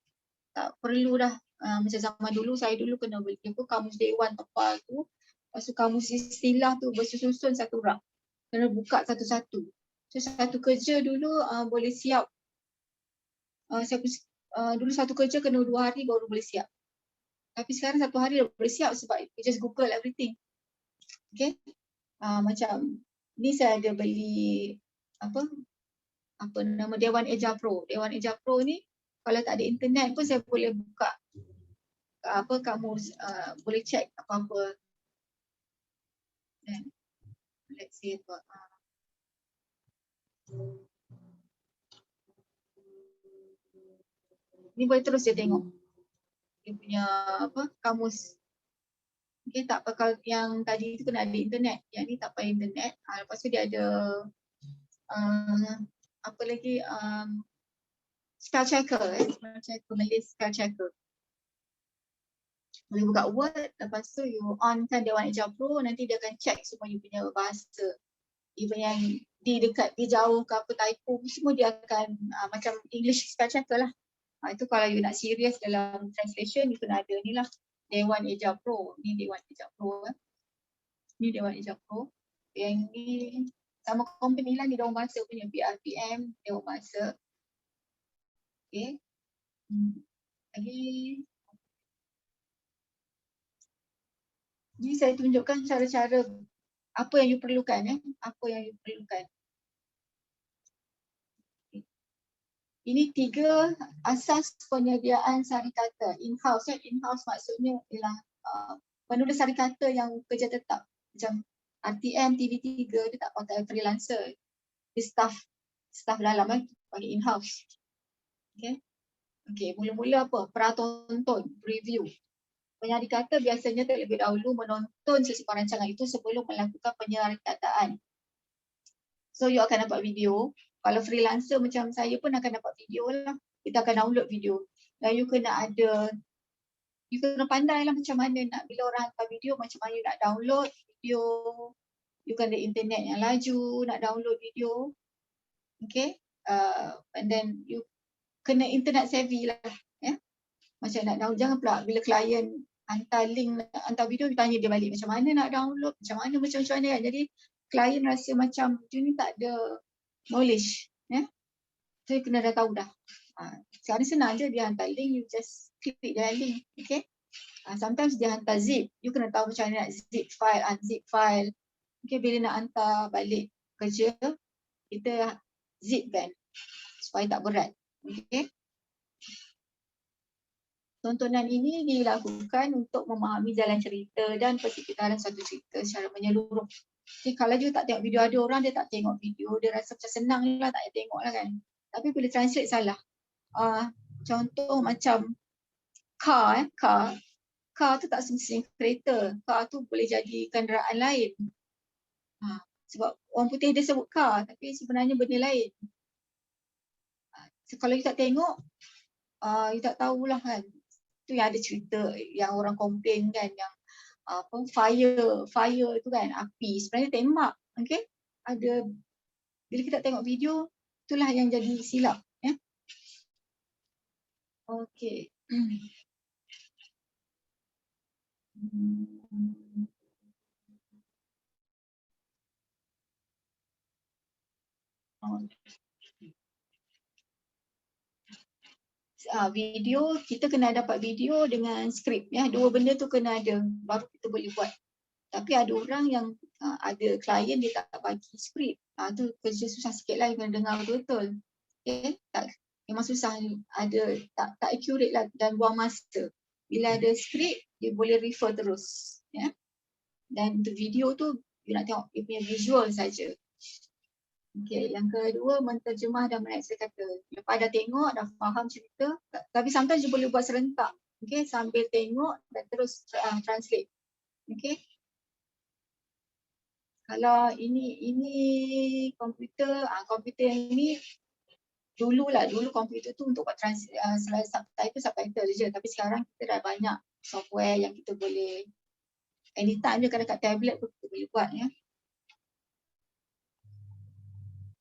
Tak perlu dah macam zaman dulu, saya dulu kena beli kamus dewan tepal tu. Lepas tu kamus istilah tu bersusun satu rak. Kena buka satu-satu. So satu kerja dulu boleh siap. Dulu satu kerja kena 2 hari baru boleh siap. Tapi sekarang 1 hari dah boleh siap sebab you just Google everything. Okay. Macam ni saya ada beli apa nama Dewan Eja Pro. Dewan Eja Pro ni kalau tak ada internet pun saya boleh buka kamus boleh check apa-apa. let's say ni boleh terus dia tengok dia punya kamus. Okay, tak pakai yang tadi itu kena ada internet. Yang ni tak pakai internet. Lepas tu dia ada apa lagi spell checker, spell checker. Boleh buka Word, lepas tu you on kan Dewan Eja Pro, nanti dia akan check semua you punya bahasa. Even yang di dekat, di jauh ke apa typo, semua dia akan macam English spell checker lah. Itu kalau you nak serius dalam translation, you kena ada ni lah. Dewan Eja Pro. Ni Dewan Eja Pro. Ni Dewan Eja Pro. Yang ni sama company lah, ni Dewan Bahasa punya BRPM, Dewan Bahasa. Okay. Lagi. Jadi saya tunjukkan cara-cara apa yang you perlukan. Apa yang you perlukan. Ini 3 asas penyediaan sarikata in-house. In-house maksudnya ialah penulis sarikata yang kerja tetap. Macam RTM, TV3 dia tak pakai freelancer. Dia staff dalam pakai in-house. Okay, mula-mula apa? Pratonton, review. Penyarikata biasanya terlebih dahulu menonton sesebuah rancangan itu sebelum melakukan penyarikataan. So you akan dapat video. Kalau freelancer macam saya pun akan dapat video lah. Kita akan download video. Dan you kena pandai lah macam mana nak, bila orang hantar video, macam mana you nak download video. You kena ada internet yang laju, nak download video. Okay. And then you kena internet savvy lah. Macam nak download, jangan pula bila klien hantar link, hantar video, you tanya dia balik macam mana nak download, macam mana kan. Jadi klien rasa macam you ni tak ada knowledge. So you kena dah tahu dah. Sekarang senang je, dia hantar link, you just click dia link. Okay. Sometimes dia hantar zip, you kena tahu macam mana nak zip file, unzip file. Okay, bila nak hantar balik kerja, kita zipkan supaya tak berat. Okay. Tontonan ini dilakukan untuk memahami jalan cerita dan persekitaran satu cerita secara menyeluruh. Jadi kalau dia tak tengok video, ada orang dia tak tengok video, dia rasa macam senang lah, tak payah tengok lah kan. Tapi bila translate salah. Contoh macam car tu tak semestinya kereta. Car tu boleh jadi kenderaan lain. Sebab orang putih dia sebut car, tapi sebenarnya benda lain. So, kalau you tak tengok, you tak tahulah kan. Tu yang ada cerita yang orang komplain kan, yang fire tu kan, api, sebenarnya tembak. Okay, ada, bila kita tengok video, itulah yang jadi silap. Okay. Video, kita kena dapat video dengan skrip. Dua benda tu kena ada, baru kita boleh buat. Tapi ada orang yang ada klien dia tak bagi skrip. Tu kerja susah sikit lah, kena dengar betul-betul. Okay? Memang susah, ada tak accurate lah dan buang masa. Bila ada skrip, dia boleh refer terus. Dan untuk video tu, you nak tengok dia punya visual saja. Okay, yang kedua, menterjemah dan menaikkan kata. Lepas dah tengok, dah faham cerita, tapi sometimes you boleh buat serentak. Okay, sambil tengok dan terus translate. Okay. Kalau ini komputer, komputer yang ini dulu komputer tu untuk buat selain subtitle je. Tapi sekarang kita dah banyak software yang kita boleh anytime je, kadang kat tablet pun kita boleh buat.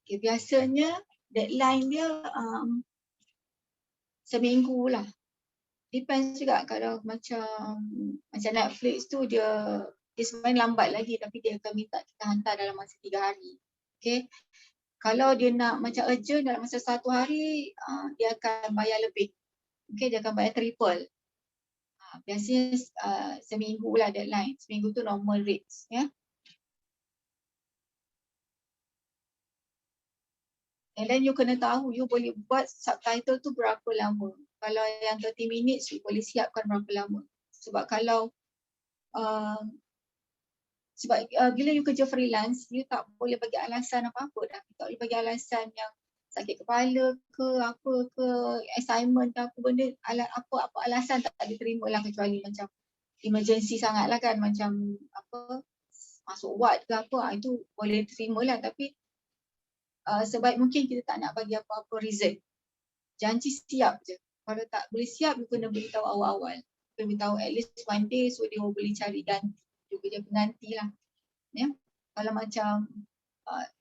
Okay, biasanya deadline dia seminggu lah. Depends juga, kalau macam Netflix tu dia sebenarnya lambat lagi, tapi dia akan minta kita hantar dalam masa 3 hari. Okay. Kalau dia nak macam urgent dalam masa 1 hari, dia akan bayar lebih. Okay, dia akan bayar triple. Biasanya seminggu lah deadline. Seminggu tu normal rates. And then you kena tahu, you boleh buat subtitle tu berapa lama. Kalau yang 30 minutes, you boleh siapkan berapa lama. Sebab kalau Sebab bila you kerja freelance, you tak boleh bagi alasan apa-apa dah. You tak boleh bagi alasan yang sakit kepala ke, apa ke, assignment ke apa benda, apa alasan tak diterima lah, kecuali macam emergency sangat lah kan, macam apa, masuk ward ke apa, itu boleh terima lah. Tapi sebaik mungkin kita tak nak bagi apa-apa reason. Janji siap je. Kalau tak boleh siap, you kena beritahu awal-awal. Kena beritahu at least 1 day, so dia boleh cari ganti. You kerja pengganti lah. Ya. Kalau macam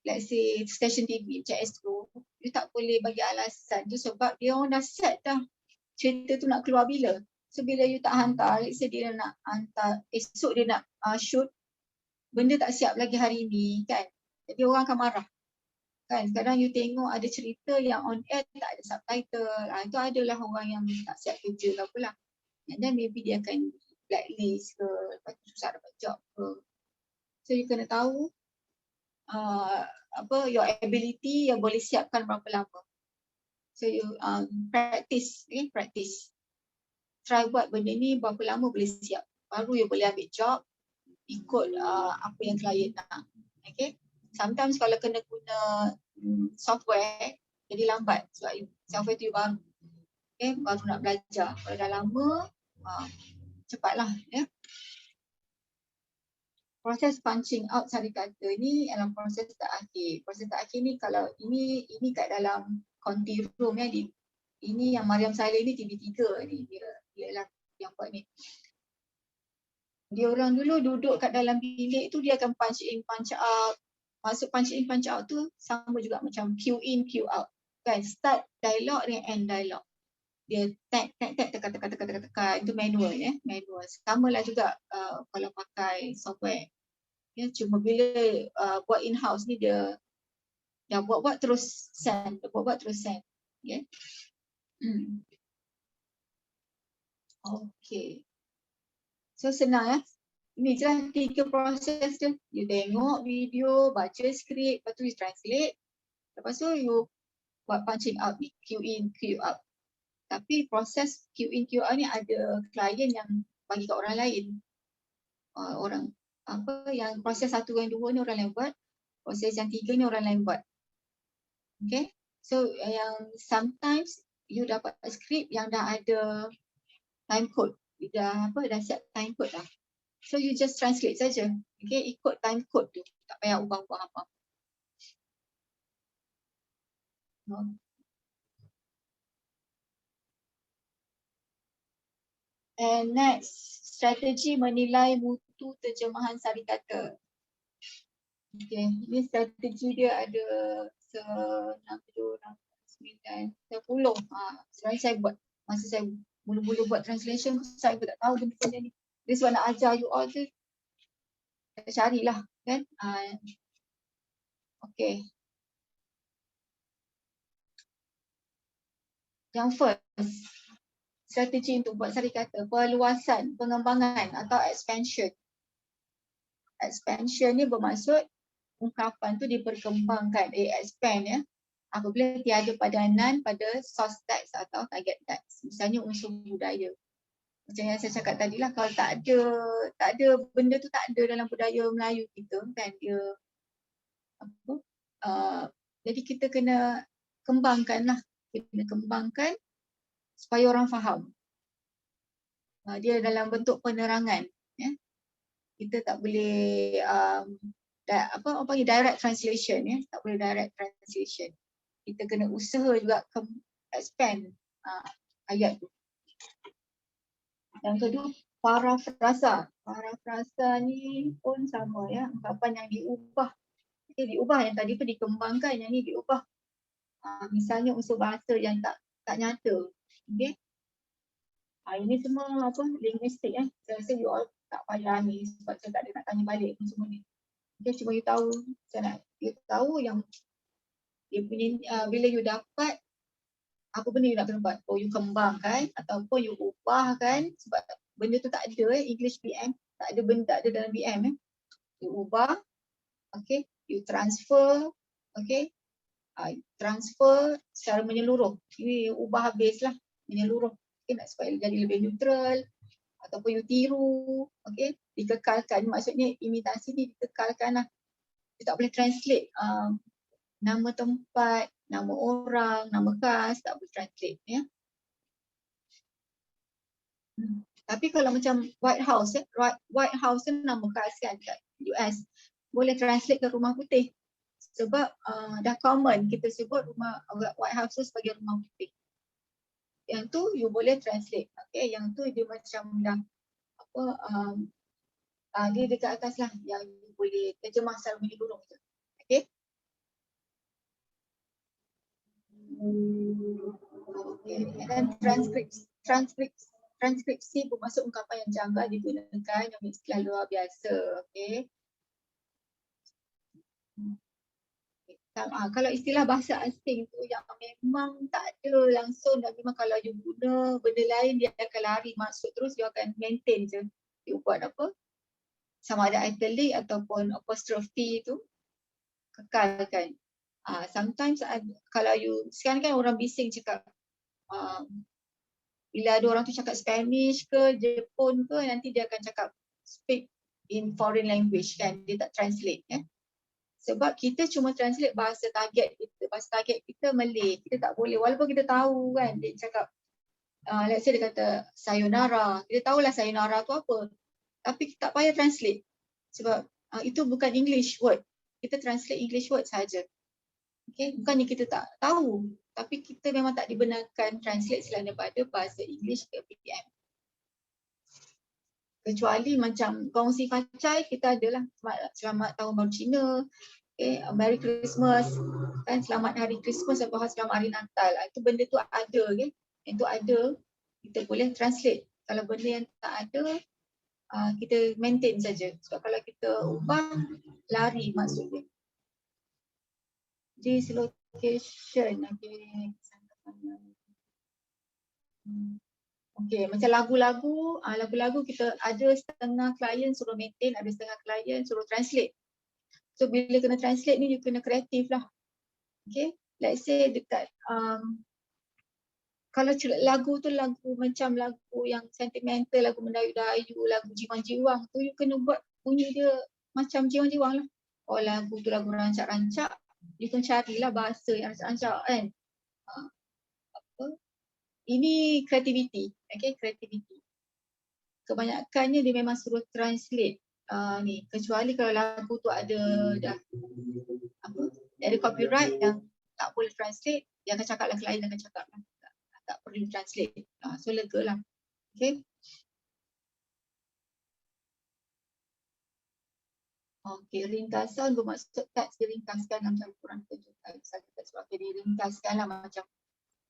let's say station TV macam Astro, you tak boleh bagi alasan tu sebab dia orang dah set dah cerita tu nak keluar bila. So bila you tak hantar, let's say dia nak hantar esok, dia nak shoot, benda tak siap lagi hari ni kan, jadi orang akan marah kan. Kadang you tengok ada cerita yang on air tak ada subtitle, itu adalah orang yang tak siap kerja ke apalah, and then maybe dia akan blacklist ke, lepas tu susah dapat job ke. So you kena tahu apa your ability yang boleh siapkan berapa lama. So you practice, practice. Try buat benda ni berapa lama boleh siap. Baru you boleh ambil job ikut apa yang klien nak. Okay. Sometimes kalau kena guna software jadi lambat sebab software tu baru. Okay, baru nak belajar. Kalau dah lama cepatlah ya. Proses punching out sari kata ni adalah proses terakhir. Proses terakhir ni kalau ini kat dalam conti room ya, ini yang Mariam Saleh ni TV3 ni, dia lah yang buat ni. Dia orang dulu duduk kat dalam bilik tu, dia akan punch in punch out. Masuk punch in punch out tu sama juga macam cue in cue out. Kan, start dialog dengan end dialog. Dia tekan itu manual ya, manual. Sama lah juga kalau pakai software. Ya, cuma bila buat in-house ni dia buat terus send, ya. Okay. So senang ya. Ini je lah 3 proses dia. You tengok video, baca skrip, lepas tu you translate. Lepas tu you buat punching out ni, cue in, cue out. Tapi proses cue in, cue out ni ada klien yang bagi kat orang lain. Orang apa yang proses 1 dan 2 ni orang lain buat, proses yang 3 ni orang lain buat. Okay, so yang sometimes you dapat skrip yang dah ada time code, dah siap time code dah. So you just translate saja. Okay, ikut time code tu, tak payah ubah-ubah apa. And next, strategi menilai mutu terjemahan sari kata. Okay, ini strategi dia ada 6, 7, 9, 10. Sebenarnya saya buat, masa saya mula-mula buat translation, saya pun tak tahu benda-benda ni. Dia sebab nak ajar you all tu, saya carilah kan. Okay. Yang first, strategi untuk buat sari kata, perluasan, pengembangan atau expansion. Expansion ni bermaksud ungkapan tu diperkembangkan, expand ya. Apabila tiada padanan pada source text atau target text. Misalnya unsur budaya. Macam yang saya cakap tadi lah, kalau tak ada benda tu tak ada dalam budaya Melayu kita kan, dia apa? Jadi kita kena kembangkan lah. Kena kembangkan supaya orang faham. Dia dalam bentuk penerangan ya. Kita tak boleh orang panggil direct translation ya, tak boleh direct translation. Kita kena usaha juga expand ayat tu. Yang kedua, parafrasa. Parafrasa ni pun sama ya, ungkapan yang diubah. Diubah, yang tadi tu dikembangkan, yang ni diubah. Misalnya unsur bahasa yang tak nyata. Okay. Ini semua linguistik ya. Saya rasa you all tak payah ni sebab saya tak ada nak tanya balik semua ni. Okay, cuma you tahu, you tahu yang dia punya bila you dapat apa benda you nak kena buat. You kembangkan ataupun you ubahkan sebab benda tu tak ada English BM, tak ada dalam BM You ubah, okay, you transfer, okay. Transfer secara menyeluruh. Ini ubah habis lah, menyeluruh. Okay, nak supaya jadi lebih neutral, ataupun you tiru, okay, dikekalkan. Maksudnya imitasi ni dikekalkan lah. You tak boleh translate nama tempat, nama orang, nama khas, tak boleh translate ya. Tapi kalau macam White House, White House tu nama khas kan kat US, boleh translate ke rumah putih. Sebab dah common kita sebut rumah White House tu sebagai rumah putih. Yang tu you boleh translate. Okay, yang tu dia macam dah apa dia dekat atas lah yang you boleh terjemah secara menyeluruh je. Okay. Okay. Dan transkripsi bermaksud ungkapan yang janggal digunakan yang istilah luar biasa. Okay. Kalau istilah bahasa asing tu yang memang tak ada langsung dan memang kalau you guna benda lain dia akan lari masuk terus, dia akan maintain je. You buat apa? Sama ada italic ataupun apostrophe tu kekalkan. Sometimes kalau you sekarang kan orang bising cakap bila ada orang tu cakap Spanish ke Jepun ke, nanti dia akan cakap speak in foreign language kan, dia tak translate ya. Sebab kita cuma translate bahasa target kita. Bahasa target kita Malay. Kita tak boleh. Walaupun kita tahu kan dia cakap, let's say dia kata sayonara. Kita tahulah sayonara tu apa. Tapi kita tak payah translate. Sebab itu bukan English word. Kita translate English word saja. Okay? Bukannya kita tak tahu. Tapi kita memang tak dibenarkan translate selain daripada bahasa English ke PPM. Kecuali macam kongsi facai, kita adalah selamat tahun baru Cina, okay, Merry Christmas, kan, selamat hari Christmas atau selamat hari Natal. Itu benda tu ada, okay? Yang tu ada, kita boleh translate. Kalau benda yang tak ada, kita maintain saja. Sebab kalau kita ubah, lari maksudnya. Dislocation, okay. Okay, macam lagu-lagu, lagu-lagu kita ada setengah klien suruh maintain, ada setengah klien suruh translate. So bila kena translate ni, you kena kreatif lah. Okay, let's say dekat, kalau lagu tu lagu macam lagu yang sentimental, lagu mendayu-dayu, lagu jiwang-jiwang tu, you kena buat bunyi dia macam jiwang-jiwang lah. Oh lagu tu lagu rancak-rancak, you kena carilah bahasa yang rancak-rancak kan. Ini creativity, okay, creativity. Kebanyakannya dia memang suruh translate ni, kecuali kalau lagu tu ada dah apa, ada copyright yang tak boleh translate, dia akan cakap lah, klien akan cakap lah, tak perlu translate. So lega lah, okay. Okay, ringkasan bermaksud teks diringkaskan dalam campuran kejutan. Sebab diringkaskan lah macam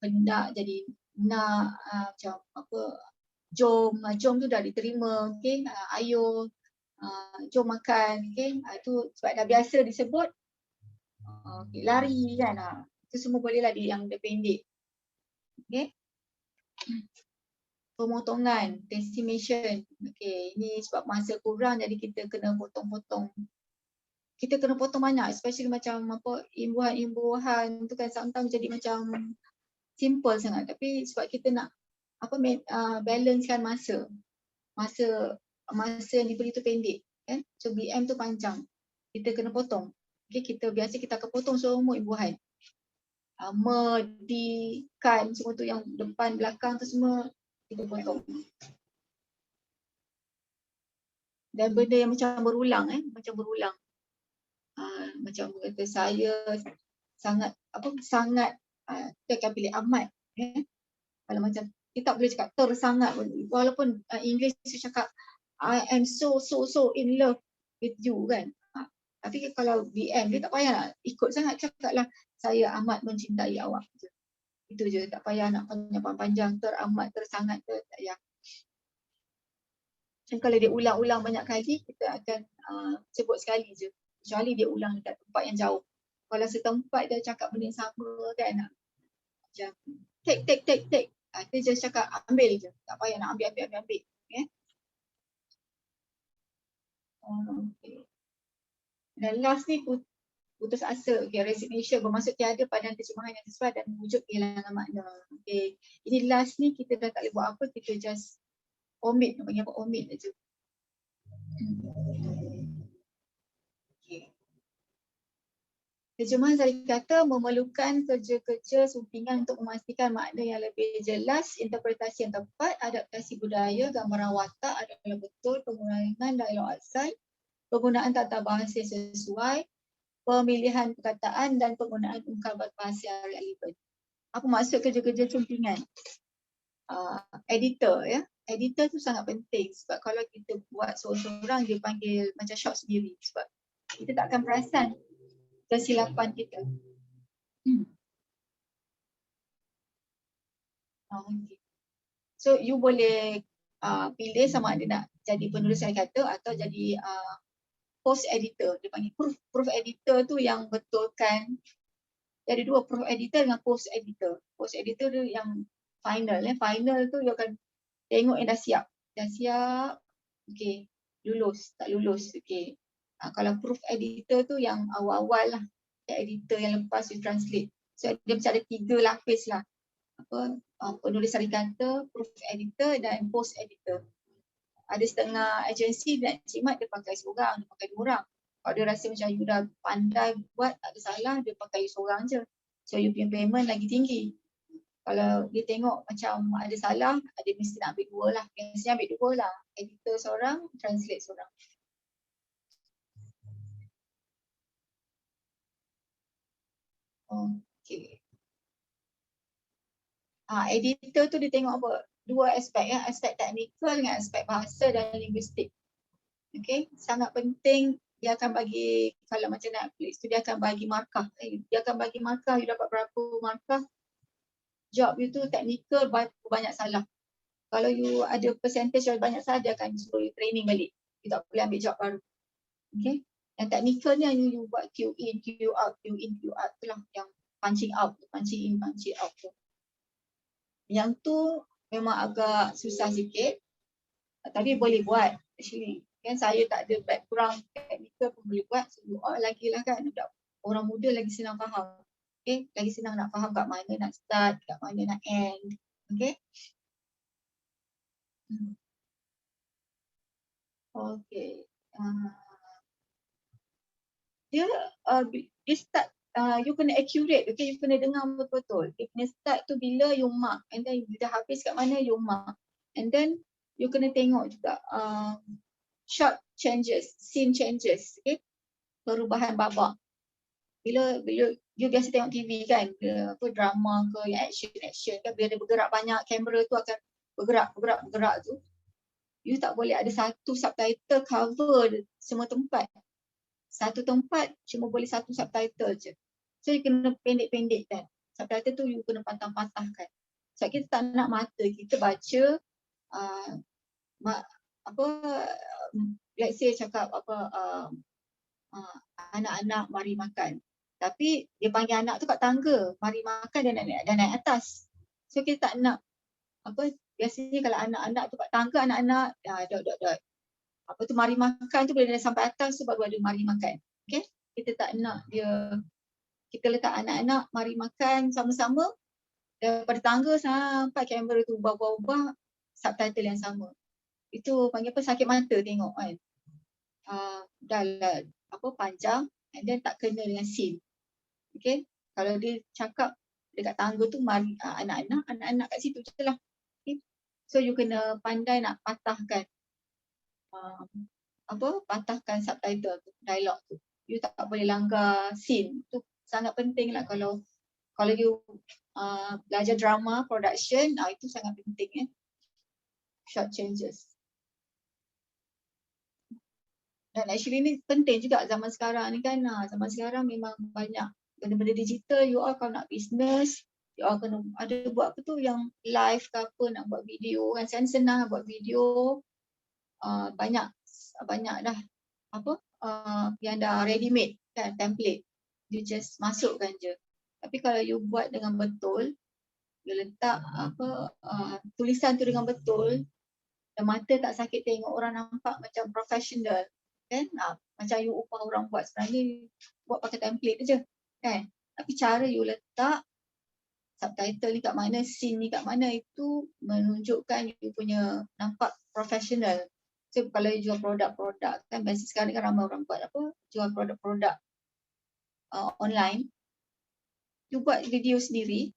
hendak jadi nak, macam apa, jom tu dah diterima, okay, ayo jom makan, okay, itu sebab dah biasa disebut, okay, lari kan, itu semua boleh lah yang dia pendek, okay. Pemotongan, decimation, okay, ini sebab masa kurang jadi kita kena potong-potong. Kita kena potong banyak, especially macam apa, imbuhan-imbuhan tu kan sometimes jadi macam simple sangat, tapi sebab kita nak apa, balancekan masa yang diberi tu pendek kan, so BM tu panjang, kita kena potong. Okay, kita biasa kita akan potong semua imbuhan, medikan semua tu yang depan belakang tu semua kita potong. Dan benda yang macam berulang macam kata saya sangat kita akan pilih amat, kalau macam kita tak boleh cakap tersangat, walaupun English cakap I am so in love with you kan, tapi kalau BM dia tak payah nak ikut sangat, cakaplah saya amat mencintai awak je. Itu je, tak payah nak panjang-panjang teramat tersangat ke, tak payah. Dan kalau dia ulang-ulang banyak kali, kita akan sebut sekali je, kecuali dia ulang dekat tempat yang jauh. Kalau setempat dia cakap benda yang sama kan, macam take, dia just cakap ambil je, tak payah nak ambil. Okay. Okay. Dan last ni putus asa, okay, resignation bermaksud tiada padan terjemahan yang sesuai dan wujud kehilangan makna. Okay. Ini last ni kita dah tak boleh buat apa, kita just omit, panggil apa omit aja. Okay. Terjemahan sari kata memerlukan kerja-kerja suntingan untuk memastikan makna yang lebih jelas, interpretasi yang tepat, adaptasi budaya, gambaran watak adalah betul, penggunaan dialog asal, penggunaan tata bahasa yang sesuai, pemilihan perkataan dan penggunaan ungkapan bahasa yang relevan. Apa maksud kerja-kerja suntingan? Editor ya. Editor tu sangat penting sebab kalau kita buat seorang-seorang dia panggil macam shot sendiri sebab kita tak akan perasan kesilapan kita. Okay. So you boleh pilih sama ada nak jadi penulis sari kata atau jadi post editor. Dia panggil proof editor tu yang betulkan. Ada dua, proof editor dengan post editor. Post editor tu yang final. Final tu you akan tengok yang dah siap. Dah siap, okay, lulus, tak lulus, okay. Kalau proof editor tu yang awal-awal lah. Editor yang lepas you translate. So dia macam ada 3 lapis lah. Penulis sari kata, proof editor dan post editor. Ada setengah agensi dan cimat dia pakai seorang, dia pakai 2 orang. Kalau dia rasa macam you dah pandai buat, tak ada salah, dia pakai you seorang je. So you punya payment lagi tinggi. Kalau dia tengok macam ada salah, dia mesti nak ambil 2 lah. Biasanya ambil 2 lah. Editor seorang, translate seorang. Okay. Editor tu dia tengok apa? 2 aspek ya, aspek teknikal dengan aspek bahasa dan linguistik. Okay, sangat penting dia akan bagi, kalau macam Netflix tu dia akan bagi markah. Dia akan bagi markah, you dapat berapa markah. Job you tu teknikal banyak salah. Kalau you ada percentage yang banyak salah, dia akan suruh you training balik. You tak boleh ambil job baru. Okay, yang teknikal ni you buat Q in, Q out, Q in, Q out tu lah. Yang punching out, punching in, punching out tu. Yang tu memang agak susah sikit, tapi boleh buat actually. Kan saya tak ada background technical pun boleh buat, so lagi lah kan, orang muda lagi senang faham. Okay, lagi senang nak faham kat mana nak start, kat mana nak end. Okay. Okay. Dia start, you kena accurate, okay, you kena dengar betul-betul. Dia kena start tu bila you mark, and then you dah habis kat mana you mark. And then you kena tengok juga shot changes, scene changes, okay, perubahan babak. Bila you biasa tengok TV kan, apa drama ke, yang action kan, bila dia bergerak banyak, kamera tu akan bergerak tu. You tak boleh ada satu subtitle cover semua tempat. Satu tempat cuma boleh satu subtitle je. So you kena pendek-pendek kan. Subtitle tu you kena patah-patahkan. Sebab kita tak nak mata kita baca let's say cakap anak-anak mari makan. Tapi dia panggil anak tu kat tangga, mari makan dan naik atas. So kita tak nak biasanya kalau anak-anak tu kat tangga, anak-anak dot. Apa tu mari makan tu bila dah sampai atas tu baru ada mari makan. Okay? Kita tak nak dia, kita letak anak-anak mari makan sama-sama daripada tangga sampai kamera tu ubah-ubah subtitle yang sama. Itu panggil apa, sakit mata tengok kan. Dah lah panjang and then tak kena dengan scene. Okay? Kalau dia cakap dekat tangga tu mari anak-anak kat situ je lah. Okay? So you kena pandai nak patahkan patahkan subtitle tu, dialog tu. You tak boleh langgar scene. Tu sangat penting lah kalau you belajar drama production, itu sangat penting short changes. Dan actually ni penting juga zaman sekarang ni kan. Zaman sekarang memang banyak benda-benda digital. You all kalau nak business, you all kena ada buat apa tu yang live ke apa, nak buat video kan. Senang buat video. Banyak dah yang dah ready made kan, template. You just masukkan je. Tapi kalau you buat dengan betul, you letak tulisan tu dengan betul, dan mata tak sakit tengok, orang nampak macam professional kan. Macam you upah orang buat, sebenarnya you buat pakai template je kan. Tapi cara you letak subtitle ni kat mana, scene ni kat mana, itu menunjukkan you punya nampak profesional. So kalau you jual produk-produk kan, biasa sekarang kan ramai orang buat apa, jual produk-produk online, you buat video sendiri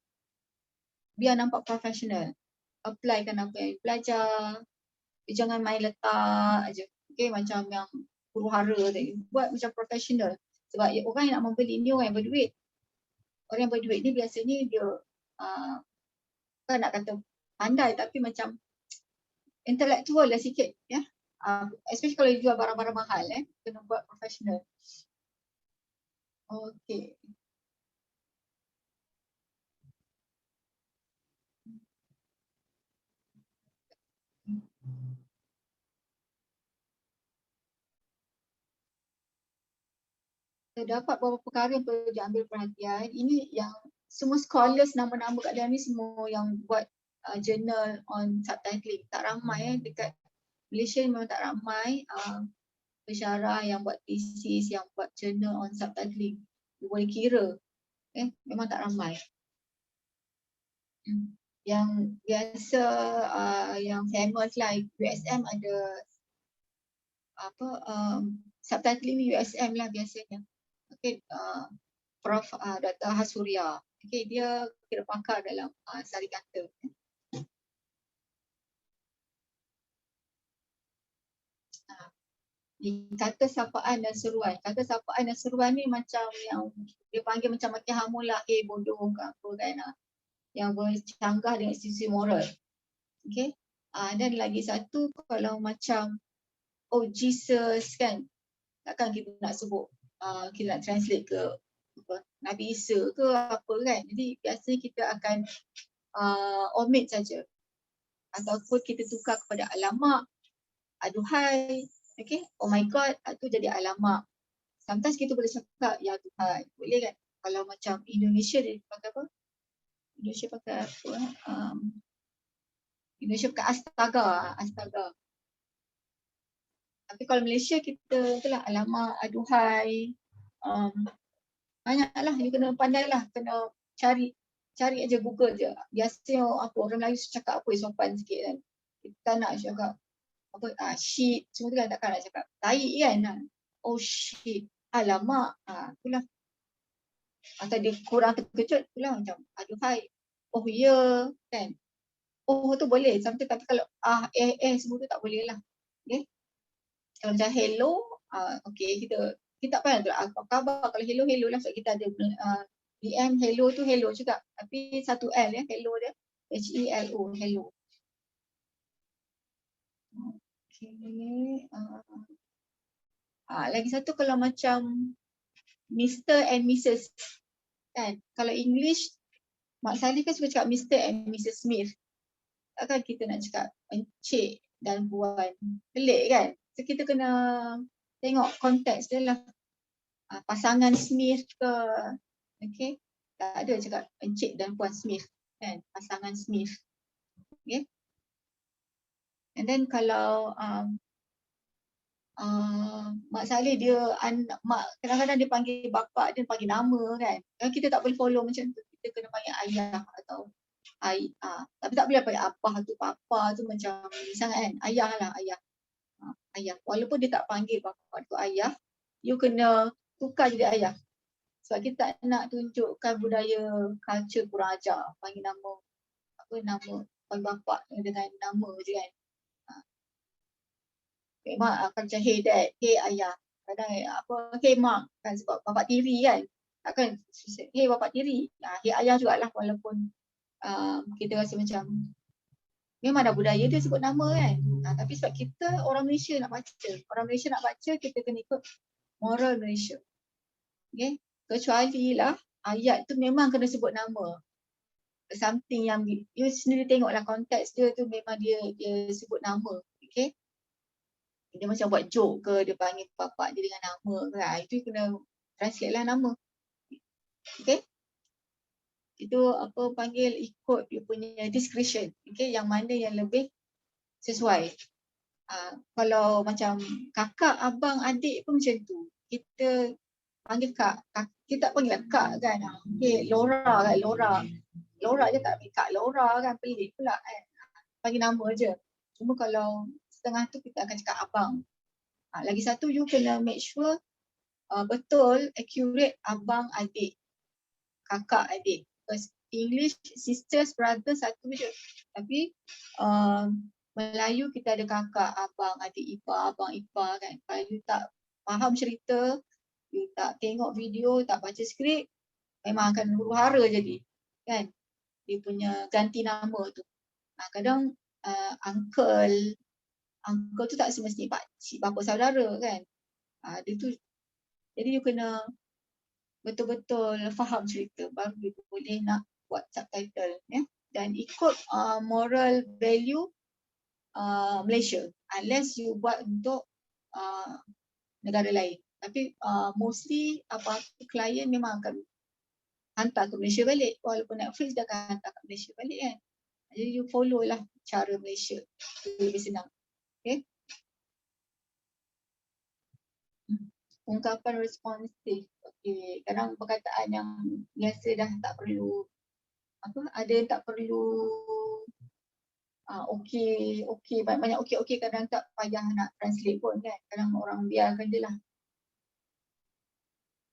biar nampak profesional. Apply kan apa yang you belajar, you jangan main letak aje. Okay, macam yang huru-hara tadi, buat macam profesional. Sebab orang yang nak membeli ni orang yang berduit. Orang yang berduit ni biasanya dia kan nak kata pandai, tapi macam intelektual lah sikit ya. Especially kalau jual barang-barang mahal kena buat profesional. Okay. Terdapat beberapa perkara yang perlu diambil perhatian. Ini yang semua scholars nama-nama kat dalam ni semua yang buat journal on subtitling. Tak ramai dekat Malaysia memang tak ramai pensyarah yang buat thesis, yang buat journal on subtitling. Boleh kira. Memang tak ramai. Yang biasa yang famous lah USM ada apa subtitling ni USM lah biasanya. Okay, Prof Dr. Hasuria. Okay, dia kira pakar dalam sari kata. Kata sapaan dan seruan. Kata sapaan dan seruan ni macam yang dia panggil macam makin hamulah, bodoh ke apa kan. Yang bercanggah dengan sisi moral. Okay. Dan lagi satu kalau macam oh Jesus kan. Takkan kita nak sebut, kita nak translate ke apa, Nabi Isa ke apa kan. Jadi biasanya kita akan omit saja. Ataupun kita tukar kepada alamak, aduhai. Okay, oh my God, itu jadi alamak. Sometimes kita boleh cakap, ya Tuhan, boleh kan? Kalau macam Indonesia dia pakai apa? Indonesia pakai apa? Indonesia pakai astaga, astaga. Tapi kalau Malaysia kita itulah alamak, aduhai. Banyaklah, you kena pandai lah, kena cari aja Google je. Biasanya apa orang Melayu cakap apa sopan sikit kan. Kita nak cakap apa shit semua tu kan, takkan nak cakap tai kan. Oh shit, alamak, itulah. Atau dia kurang terkejut, itulah macam aduhai, oh ya kan. Oh tu boleh sometimes, tapi kalau semua tu tak boleh lah. Okay. Kalau macam hello, okay, kita tak payah tu apa khabar. Kalau hello lah, sebab kita ada DM hello tu hello juga, tapi satu L ya, hello dia HELO, hello. Okay. Lagi satu kalau macam Mr. and Mrs. kan. Kalau English, Mak Salih kan suka cakap Mr. and Mrs. Smith. Takkan kita nak cakap encik dan puan. Pelik kan? So kita kena tengok konteks dia lah. Pasangan Smith ke. Okay. Tak ada cakap encik dan puan Smith kan. Pasangan Smith. Okay. And then kalau Mak Saleh dia mak kadang-kadang dia panggil bapa dia panggil nama kan. Kita tak boleh follow macam tu. Kita kena panggil ayah atau tapi tak boleh panggil abah tu papa tu macam sangat kan. Ayah lah, ayah. Ayah. Walaupun dia tak panggil bapa tu ayah, you kena tukar jadi ayah. Sebab kita tak nak tunjukkan budaya culture kurang ajar, panggil nama panggil bapa dengan nama je kan. Memang akan macam hey dad, hey ayah. Kadang apa hey mak kan, sebab bapak tiri kan. Takkan hey bapak tiri. Hey ayah jugalah, walaupun kita rasa macam memang ada budaya dia sebut nama kan. Tapi sebab kita orang Malaysia nak baca. Orang Malaysia nak baca, kita kena ikut moral Malaysia. Okay. Kecuali lah ayat tu memang kena sebut nama. Something yang you sendiri tengoklah konteks dia tu, memang dia sebut nama. Okay. Dia macam buat joke ke, dia panggil bapak dia dengan nama ke, itu kena translate lah nama. Okay. Itu apa panggil ikut dia punya discretion. Okay. Yang mana yang lebih sesuai. Kalau macam kakak, abang, adik pun macam tu. Kita panggil kak, kita tak panggil kak kan. Okay, Laura kan, Laura. Laura je tak ambil Kak Laura kan, pelik pula kan. Bagi nama je. Cuma kalau setengah tu kita akan cakap abang. Lagi satu you kena make sure betul, accurate abang adik, kakak adik. Because English sisters, brother satu je. Tapi Melayu kita ada kakak, abang, adik ipar, abang ipar kan. Kalau you tak faham cerita, you tak tengok video, tak baca skrip, memang akan huru-hara jadi kan. Dia punya ganti nama tu. Kadang uncle tu tak semestinya pakcik, bapa saudara kan. Dia tu, jadi you kena betul-betul faham cerita baru you boleh nak buat subtitle ya. Dan ikut moral value Malaysia, unless you buat untuk negara lain. Tapi mostly apa-apa klien memang akan hantar ke Malaysia balik, walaupun Netflix dah akan hantar ke Malaysia balik kan. Jadi you follow lah cara Malaysia, lebih senang. Okay. Ungkapan responsif. Okay. Kadang perkataan yang biasa dah tak perlu, ada yang tak perlu okey, banyak okey, kadang tak payah nak translate pun kan. Kadang orang biarkan je lah.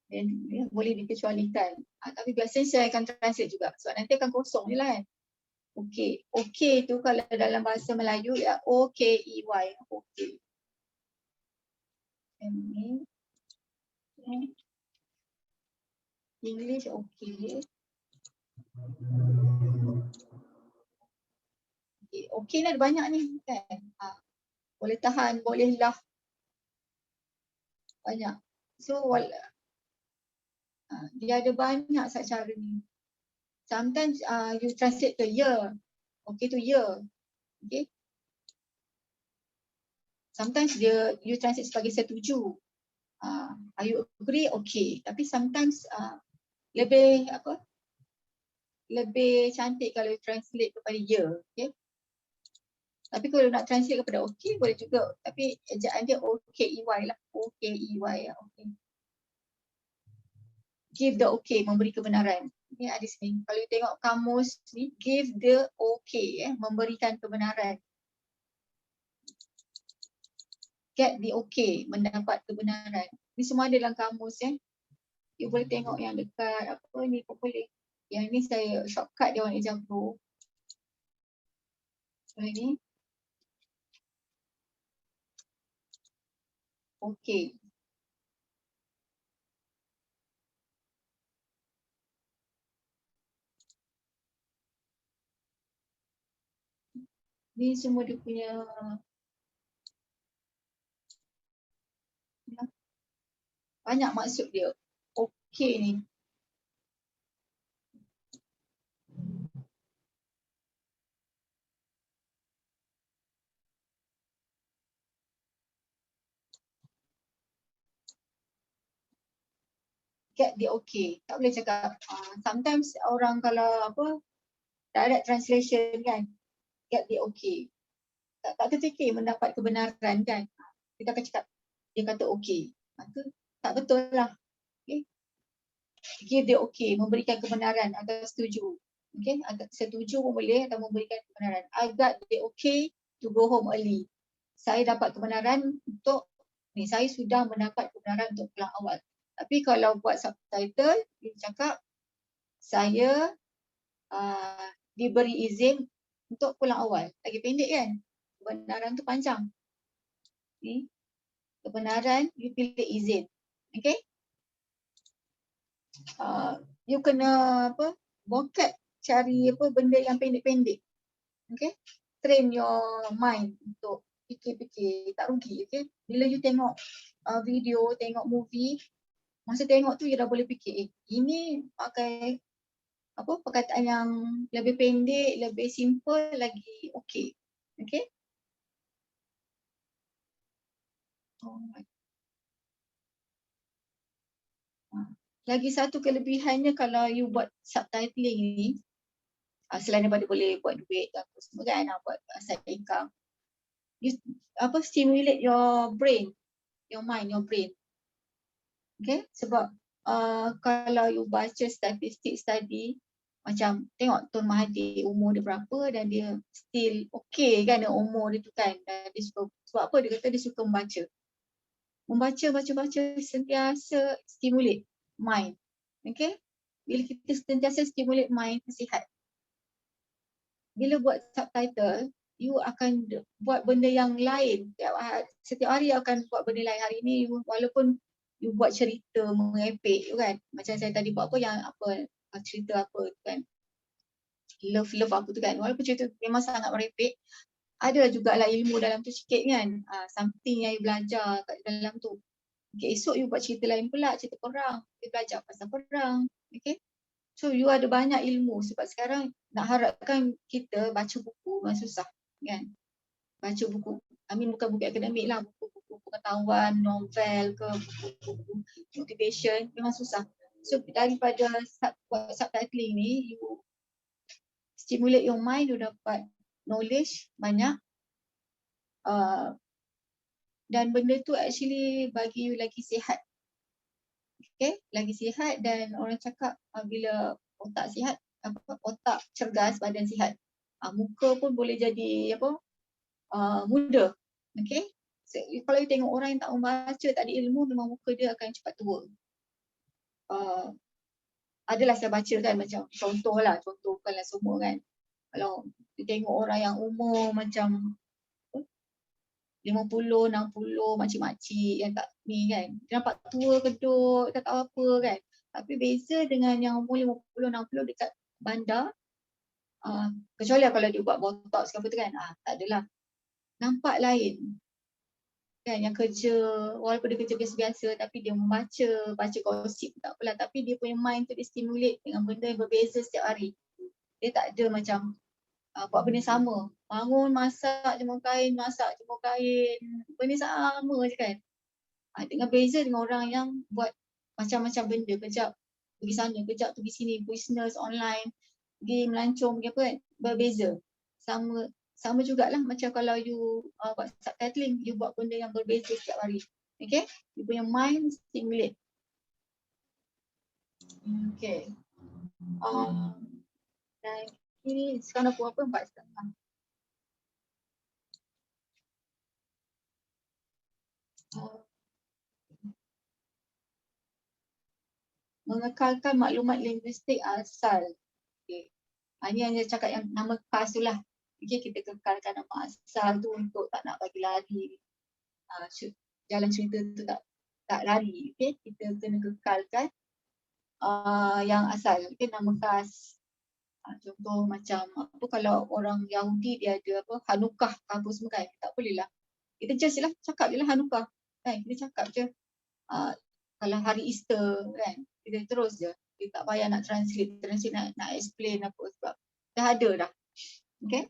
Dan boleh dikecualikan. Tapi biasanya saya akan translate juga. Sebab nanti akan kosong je lah kan. Okey. Okey tu kalau dalam bahasa Melayu ya O-K-E-Y. Okey. English okey. Okey ni ada banyak ni kan. Boleh tahan, boleh lah. Banyak. So dia ada banyak cara ni. Sometimes you translate to year. Okay to year. Okay. Sometimes you translate sebagai setuju. Are you agree? Okay. Tapi sometimes lebih cantik kalau you translate kepada year. Okay. Tapi kalau nak translate kepada okay boleh juga. Tapi ejaan dia O-K-E-Y lah. O-K-E-Y lah. Okay. Give the okay, memberi kebenaran. Ini ada sini. Kalau you tengok kamus ni, give the okay, memberikan kebenaran. Get the okay, mendapat kebenaran. Ini semua ada dalam kamus ya. You boleh tengok yang dekat apa ni pun boleh. Yang ni saya shortcut dia warna hijau tu. So ini. Okay. Ni semua dia punya banyak maksud dia. Okay ni. Get the okay. Tak boleh cakap. Sometimes orang kalau direct translation kan. Get the okay. Tak terfikir mendapat kebenaran kan. Kita akan cakap, dia kata okay. Maka tak betul lah. Okay. Give the okay, memberikan kebenaran atau setuju. Okay, agak setuju pun boleh atau memberikan kebenaran. I got the okay to go home early. Saya dapat kebenaran untuk, saya sudah mendapat kebenaran untuk pulang awal. Tapi kalau buat subtitle, dia cakap, saya diberi izin untuk pulang awal. Lagi pendek kan? Kebenaran tu panjang. Okay. Kebenaran, you pilih izin. Okay. You kena vocab, cari benda yang pendek-pendek. Okay. Train your mind untuk fikir-fikir, tak rugi. Okay. Bila you tengok video, tengok movie, masa tengok tu you dah boleh fikir, ini pakai perkataan yang lebih pendek, lebih simple lagi okay. Okay. Lagi satu kelebihannya kalau you buat subtitling ni, selain daripada boleh buat duit apa semua kan, buat side income, you stimulate your brain, your mind, your brain. Okay, sebab kalau you baca statistik study, macam tengok Tun Mahathir umur dia berapa dan dia still okay kan dengan umur dia tu kan. Dan dia suka, sebab apa dia kata dia suka membaca. Baca sentiasa stimulate mind. Okay. Bila kita sentiasa stimulate mind, sihat. Bila buat subtitle, you akan buat benda yang lain. Setiap hari akan buat benda lain. Hari ni walaupun you buat cerita mengepek kan. Macam saya tadi buat apa yang cerita apa kan. Love apa tu kan. Walaupun cerita memang sangat merepek, ada jugalah ilmu dalam tu sikit kan. Something yang you belajar kat dalam tu. Okay, esok you buat cerita lain pula, cerita perang. You belajar pasal perang. Okay. So you ada banyak ilmu sebab sekarang nak harapkan kita baca buku memang susah kan. Baca buku, bukan buku akademik lah, buku-buku pengetahuan, novel ke, buku-buku motivation memang susah. So daripada buat subtitling ni, you stimulate your mind, you dapat knowledge banyak. Dan benda tu actually bagi you lagi sihat. Okay, lagi sihat dan orang cakap bila otak sihat, otak cergas, badan sihat. Muka pun boleh jadi muda. Okay, so, kalau you tengok orang yang tak membaca, tak ada ilmu, memang muka dia akan cepat tua. Adalah saya baca kan, macam contoh bukanlah semua kan. Kalau you tengok orang yang umur macam 50, 60, makcik-makcik yang tak ni kan. Dia nampak tua keduk, tak tahu apa kan. Tapi beza dengan yang umur 50, 60 dekat bandar, kecuali kalau dia buat botox ke apa tu kan, tak adalah. Nampak lain. Kan yang kerja, walaupun dia kerja biasa-biasa tapi dia baca gosip tak apalah. Tapi dia punya mind tu dia stimulate dengan benda yang berbeza setiap hari. Dia tak ada macam buat benda sama. Bangun, masak, jemur kain, benda sama je kan. Dengan beza dengan orang yang buat macam-macam benda. Kejap pergi sana, kejap pergi sini, business online, pergi melancong, pergi apa kan. Berbeza. Sama jugalah macam kalau you buat subtitling, you buat benda yang berbeza setiap hari. Okay? You punya mind stimulate. Okay. Dan ini sekarang pukul apa? 4:30. Mengekalkan maklumat linguistik asal. Okay. Ini yang dia cakap yang nama khas tu lah. Okay, kita kekalkan nama asal tu untuk tak nak bagi lari. Jalan cerita tu tak lari. Okay, kita kena kekalkan yang asal. Okay, nama khas. Contoh macam apa kalau orang Yahudi dia ada Hanukkah apa semua kan. Tak boleh lah. Kita just lah cakap je lah Hanukkah. Kan? Kita cakap je. Kalau hari Easter kan, kita terus je. Kita tak payah nak translate nak explain apa sebab dah ada dah. Okay.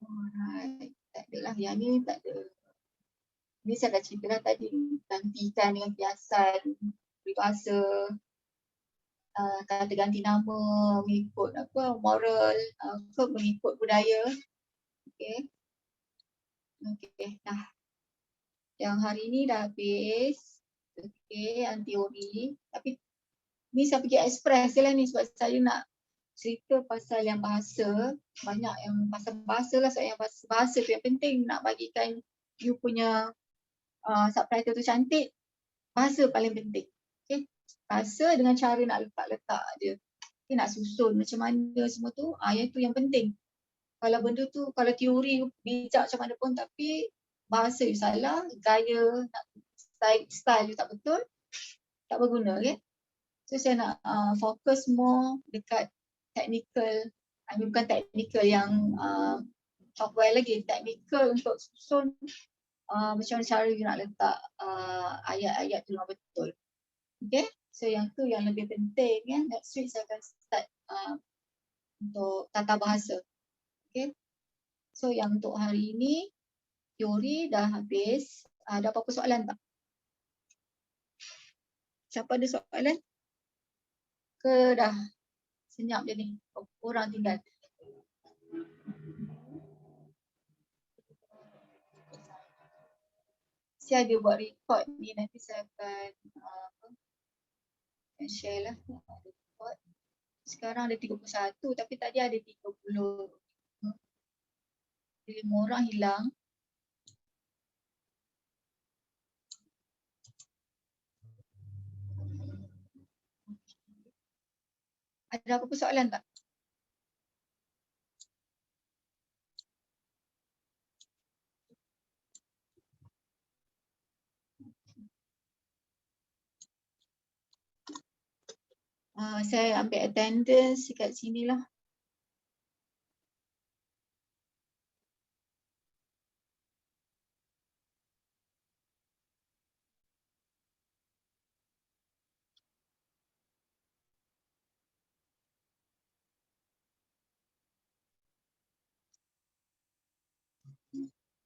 Alright. Tak adalah yang ni tak ada. Ni saya dah ceritakan tadi. Gantikan dengan kiasan, peribahasa, kata ganti nama, mengikut moral, mengikut budaya. Okay. Okay. Dah. Yang hari ni dah habis. Okay, yang teori. Tapi ni saya pergi express je lah ni sebab saya nak cerita pasal yang bahasa. Banyak yang pasal bahasa lah. Sebab yang bahasa tu yang penting. Nak bagikan you punya subtitle tu cantik. Bahasa paling penting. Okay. Bahasa dengan cara nak letak-letak je. Okay, nak susun macam mana semua tu. Yang tu yang penting. Kalau benda tu, kalau teori bijak macam mana pun tapi bahasa you salah, gaya, style you tak betul, tak berguna. Okay? So saya nak fokus more dekat technical, bukan technical yang software lagi, technical untuk susun macam mana cara you nak letak ayat-ayat tu dengan betul. Okay? So yang tu yang lebih penting. Next week saya akan start untuk tata bahasa. Okay? So yang untuk hari ini, teori dah habis. Ada apa-apa soalan tak? Siapa ada soalan? Ke dah senyap je ni? Orang tinggal. Saya ada buat record ni, nanti saya akan Share lah. Sekarang ada 31 tapi tadi ada 30. 5 orang hilang. Ada apa-apa soalan tak? Saya ambil attendance dekat sini lah.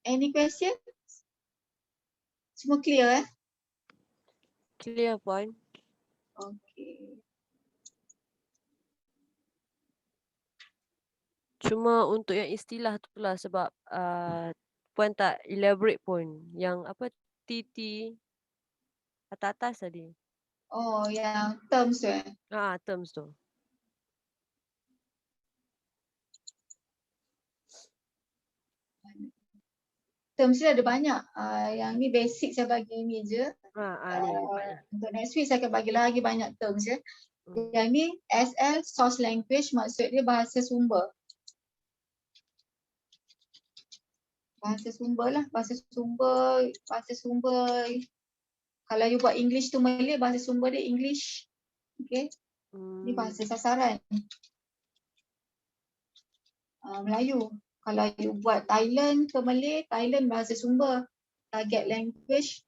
Any question? Semua clear Clear point. Okay. Cuma untuk yang istilah tu lah sebab puan tak elaborate pun. Yang apa TT atas tadi. Oh, yang terms tu Terms tu. Terms dia ada banyak. Yang ni basic saya bagi ni je. Ni nampaknya. Untuk next week saya akan bagi lagi banyak terms ya. Hmm. Yang ni SL source language maksud dia bahasa sumber. Bahasa sumber lah, bahasa sumber. Kalau you buat English tu Malay, bahasa sumber dia English. Okay. Ni bahasa sasaran. Melayu. Kalau you buat Thailand ke Malay, Thailand bahasa sumber. Target language,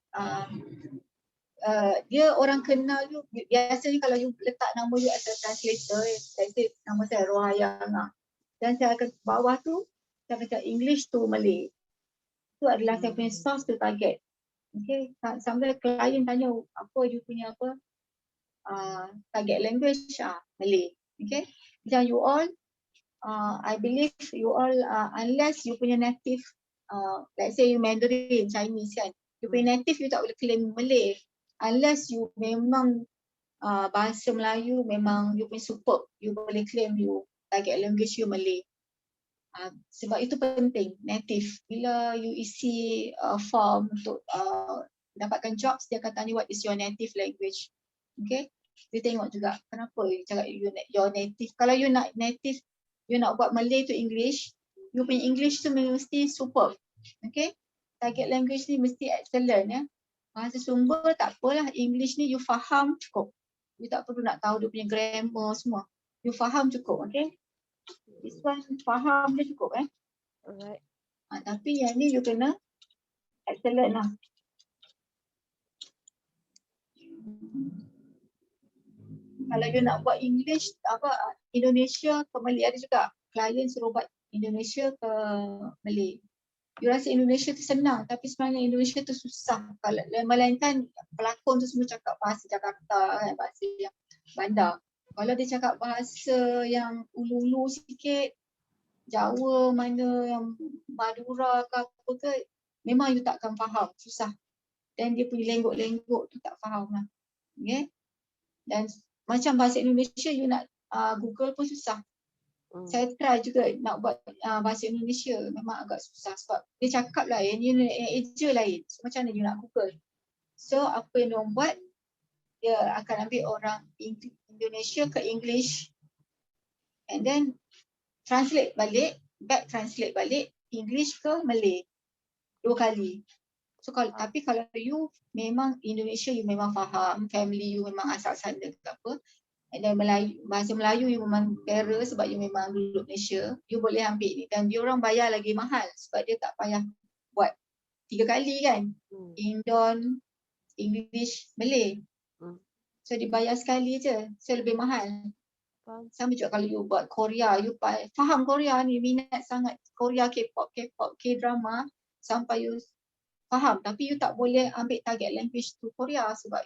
dia orang kenal you. Biasanya kalau you letak nama you as a translator, let's say nama saya Rohayana. Dan saya akan bawah tu, saya akan cakap English to Malay. Itu adalah saya punya source to target. Okay, sampai klien tanya apa you punya apa target language, Malay. Okay, macam you all, I believe you all, unless you punya native, let's say you Mandarin, Chinese kan, you punya native you tak boleh claim Malay. Unless you memang bahasa Melayu memang you punya superb, you boleh claim you target language you Malay. Sebab itu penting, native. Bila you isi form untuk dapatkan jobs, dia akan tanya what is your native language. Okay, you tengok juga kenapa you cakap your native. Kalau you nak native, you nak buat Malay to English, you punya English tu mesti superb. Okay, target language ni mesti excellent ya. Bahasa sumber tak apalah, English ni you faham cukup. You tak perlu nak tahu dia punya grammar semua. You faham cukup, okay. This one faham dia cukup Alright. Tapi yang ni you kena excellent lah. Kalau you nak buat English Indonesia ke Malay, ada juga klien suruh buat Indonesia ke Malay. You rasa Indonesia tu senang tapi sebenarnya Indonesia tu susah. Kalau melainkan pelakon tu semua cakap bahasa Jakarta, bahasa yang bandar. Kalau dia cakap bahasa yang ulu-ulu sikit, Jawa mana yang Madura ke apa ke, memang you tak akan faham, susah. Dan dia punya lenggok-lenggok tu tak faham lah. Okay? Dan macam bahasa Indonesia you nak Google pun susah. Saya try juga nak buat bahasa Indonesia, memang agak susah sebab dia cakap lain, you nak eja lain. So macam mana you nak Google? So apa yang diorang buat, dia akan ambil orang Indonesia ke English and then translate balik, back translate balik English ke Malay 2 kali. So tapi kalau you memang Indonesia you memang faham, family you memang asal sana ke apa, dan bahasa Melayu you memang kera sebab you memang duduk Malaysia, you boleh ambil ni dan dia orang bayar lagi mahal sebab dia tak payah buat 3 kali kan. Indon, English, Malay. So dibayar sekali je, so lebih mahal. Sama juga kalau you buat Korea, you faham Korea ni, minat sangat Korea, K-pop, K-drama sampai you faham, tapi you tak boleh ambil target language to Korea sebab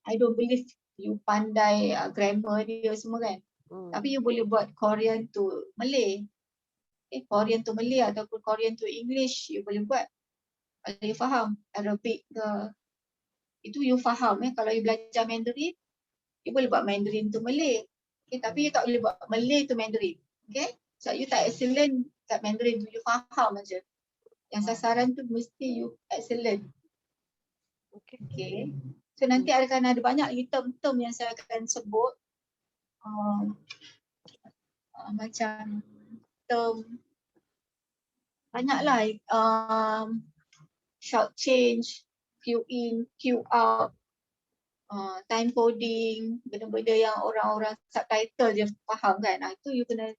I don't believe you pandai grammar dia semua kan. Tapi you boleh buat Korean to Malay. Korean to Malay ataupun Korean to English you boleh buat. Kalau you faham Arabic ke Itu you faham kalau you belajar Mandarin, you boleh buat Mandarin to Malay. Okay, tapi you tak boleh buat Malay to Mandarin. Okay, so you tak excellent kat Mandarin tu, you faham aja. Yang sasaran tu mesti you excellent. Okay. Okay, so nanti akan ada banyak lagi term-term yang saya akan sebut. Macam term banyaklah, short change, queue in, queue out, time coding, benda-benda yang orang-orang subtitle je faham kan. Itu you kena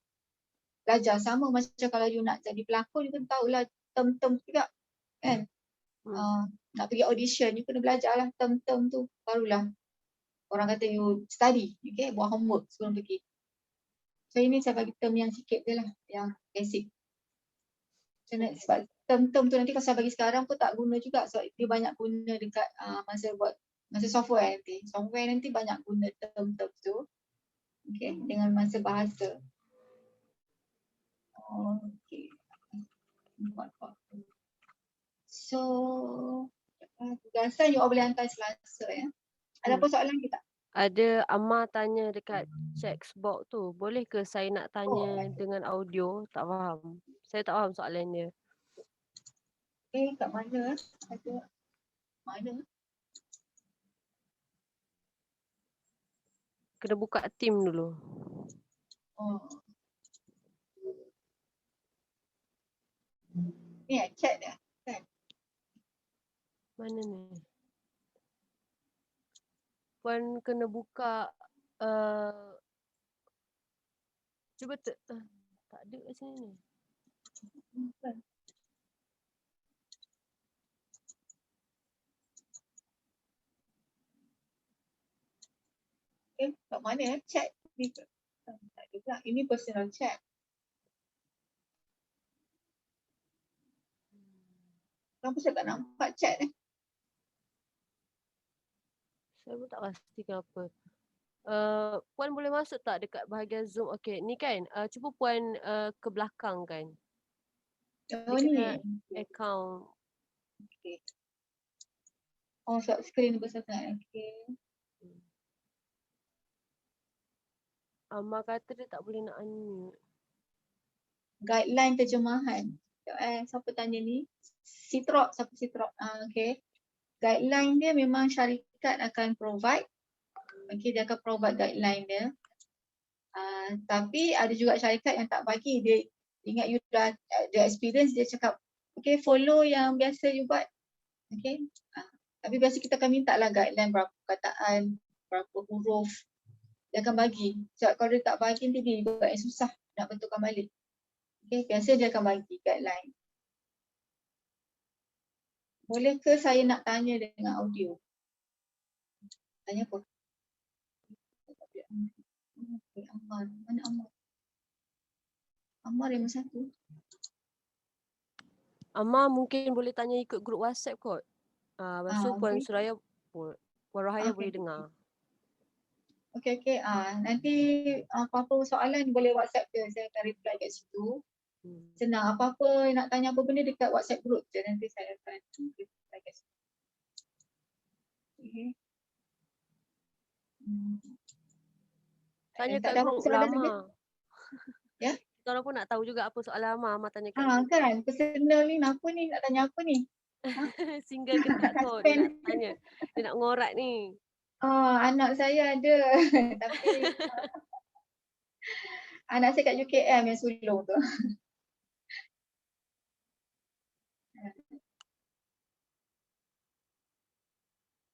belajar. Sama macam kalau you nak jadi pelakon, you kena tahulah term-term juga kan. Nak pergi audition, you kena belajar lah term-term tu. Barulah orang kata you study, okay, buat homework sebelum pergi. So ini saya bagi term yang sikit je lah, yang basic. Sebab term-term tu nanti kalau saya bagi sekarang pun tak guna juga, sebab dia banyak guna dekat masa software nanti. Software nanti banyak guna term-term tu, okay, dengan masa bahasa. Okay. So tugasan you all boleh hantar Selasa ya. Ada apa soalan kita? Ada Amma tanya dekat chat box tu, boleh ke saya nak tanya dengan audio? Tak faham. Saya tak faham soalan dia. Kat mana? Ada mana? Kena buka team dulu. Ni chat dah kan? Mana ni? Puan kena buka cuba tak ada kat sini ni. Kat mana chat ni? Tak ada pula. Ini personal chat. Kenapa saya tak nampak chat ni? Saya pun tak pasti kenapa. Puan boleh masuk tak dekat bahagian Zoom? Okey, ni kan. Cuba Puan ke belakang kan. Oh Dia ni. kena account. Okay. Oh, sebab skrin besar sangat. Okay. Amma kata dia tak boleh nak unmute. Guideline terjemahan. Siapa tanya ni? Sitrok, siapa Sitrok? Okay. Guideline dia memang syarikat akan provide. Okay, dia akan provide guideline dia. Tapi ada juga syarikat yang tak bagi. Dia ingat you dah experience, dia cakap okay, follow yang biasa you buat. Okay. Tapi biasa kita akan minta lah guideline berapa perkataan, berapa huruf. Dia akan bagi. Sebab kalau dia tak bagi nanti dia juga yang susah nak betulkan balik. Okay, biasa dia akan bagi guideline. Boleh ke saya nak tanya dengan audio? Tanya apa? Ammar. Mana Ammar? Ammar yang satu. Amma mungkin boleh tanya ikut grup WhatsApp kot. Lepas tu Puan Suraya, Puan Rahaya boleh dengar. Okay. Nanti apa-apa soalan boleh WhatsApp je. Saya akan reply kat situ. Senang. Apa-apa nak tanya apa benda dekat WhatsApp group je. Nanti saya akan reply kat situ. Okay. Tanya kat grup lama. Ya? Kita orang pun nak tahu juga apa soalan Amma tanya kat grup. Kan, personal ni apa ni, nak tanya apa ni? Single ke tak kot, dia nak tanya. Dia nak ngorat ni. Anak saya ada. Tapi anak saya kat UKM yang sulung tu.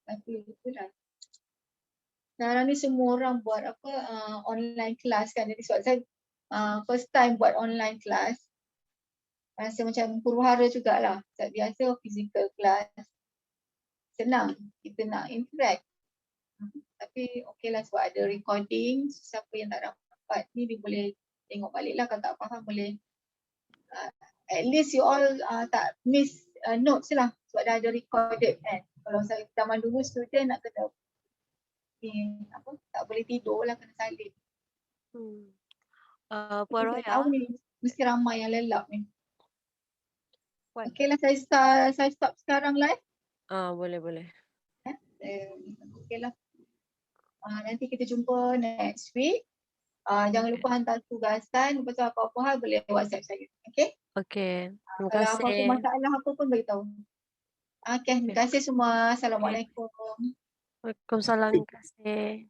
Tapi itulah. Sekarang ni semua orang buat online class kan. Jadi sebab saya first time buat online class. Rasa macam huru-hara jugalah. Sebab biasa physical class. Senang. Kita nak interact. Tapi okey lah sebab ada recording. Siapa yang tak dapat ni dia boleh tengok balik lah. Kalau tak faham boleh. At least you all tak miss notes lah. Sebab dah ada recorded kan. Kalau saya zaman dulu student nak kena tak boleh tidur lah, kena salin. Puan Rahaya. Tahu ni mesti ramai yang lelap ni. Puan. Okey lah, saya stop sekarang live. Boleh. Okay lah. Nanti kita jumpa next week. Jangan lupa hantar tugasan. Lepas tu apa-apa hal boleh WhatsApp saya. Okay? Okay. Terima Kalau apa-apa kasih. masalah apa pun beritahu. Okay, terima kasih semua. Assalamualaikum. Waalaikumsalam. Terima kasih.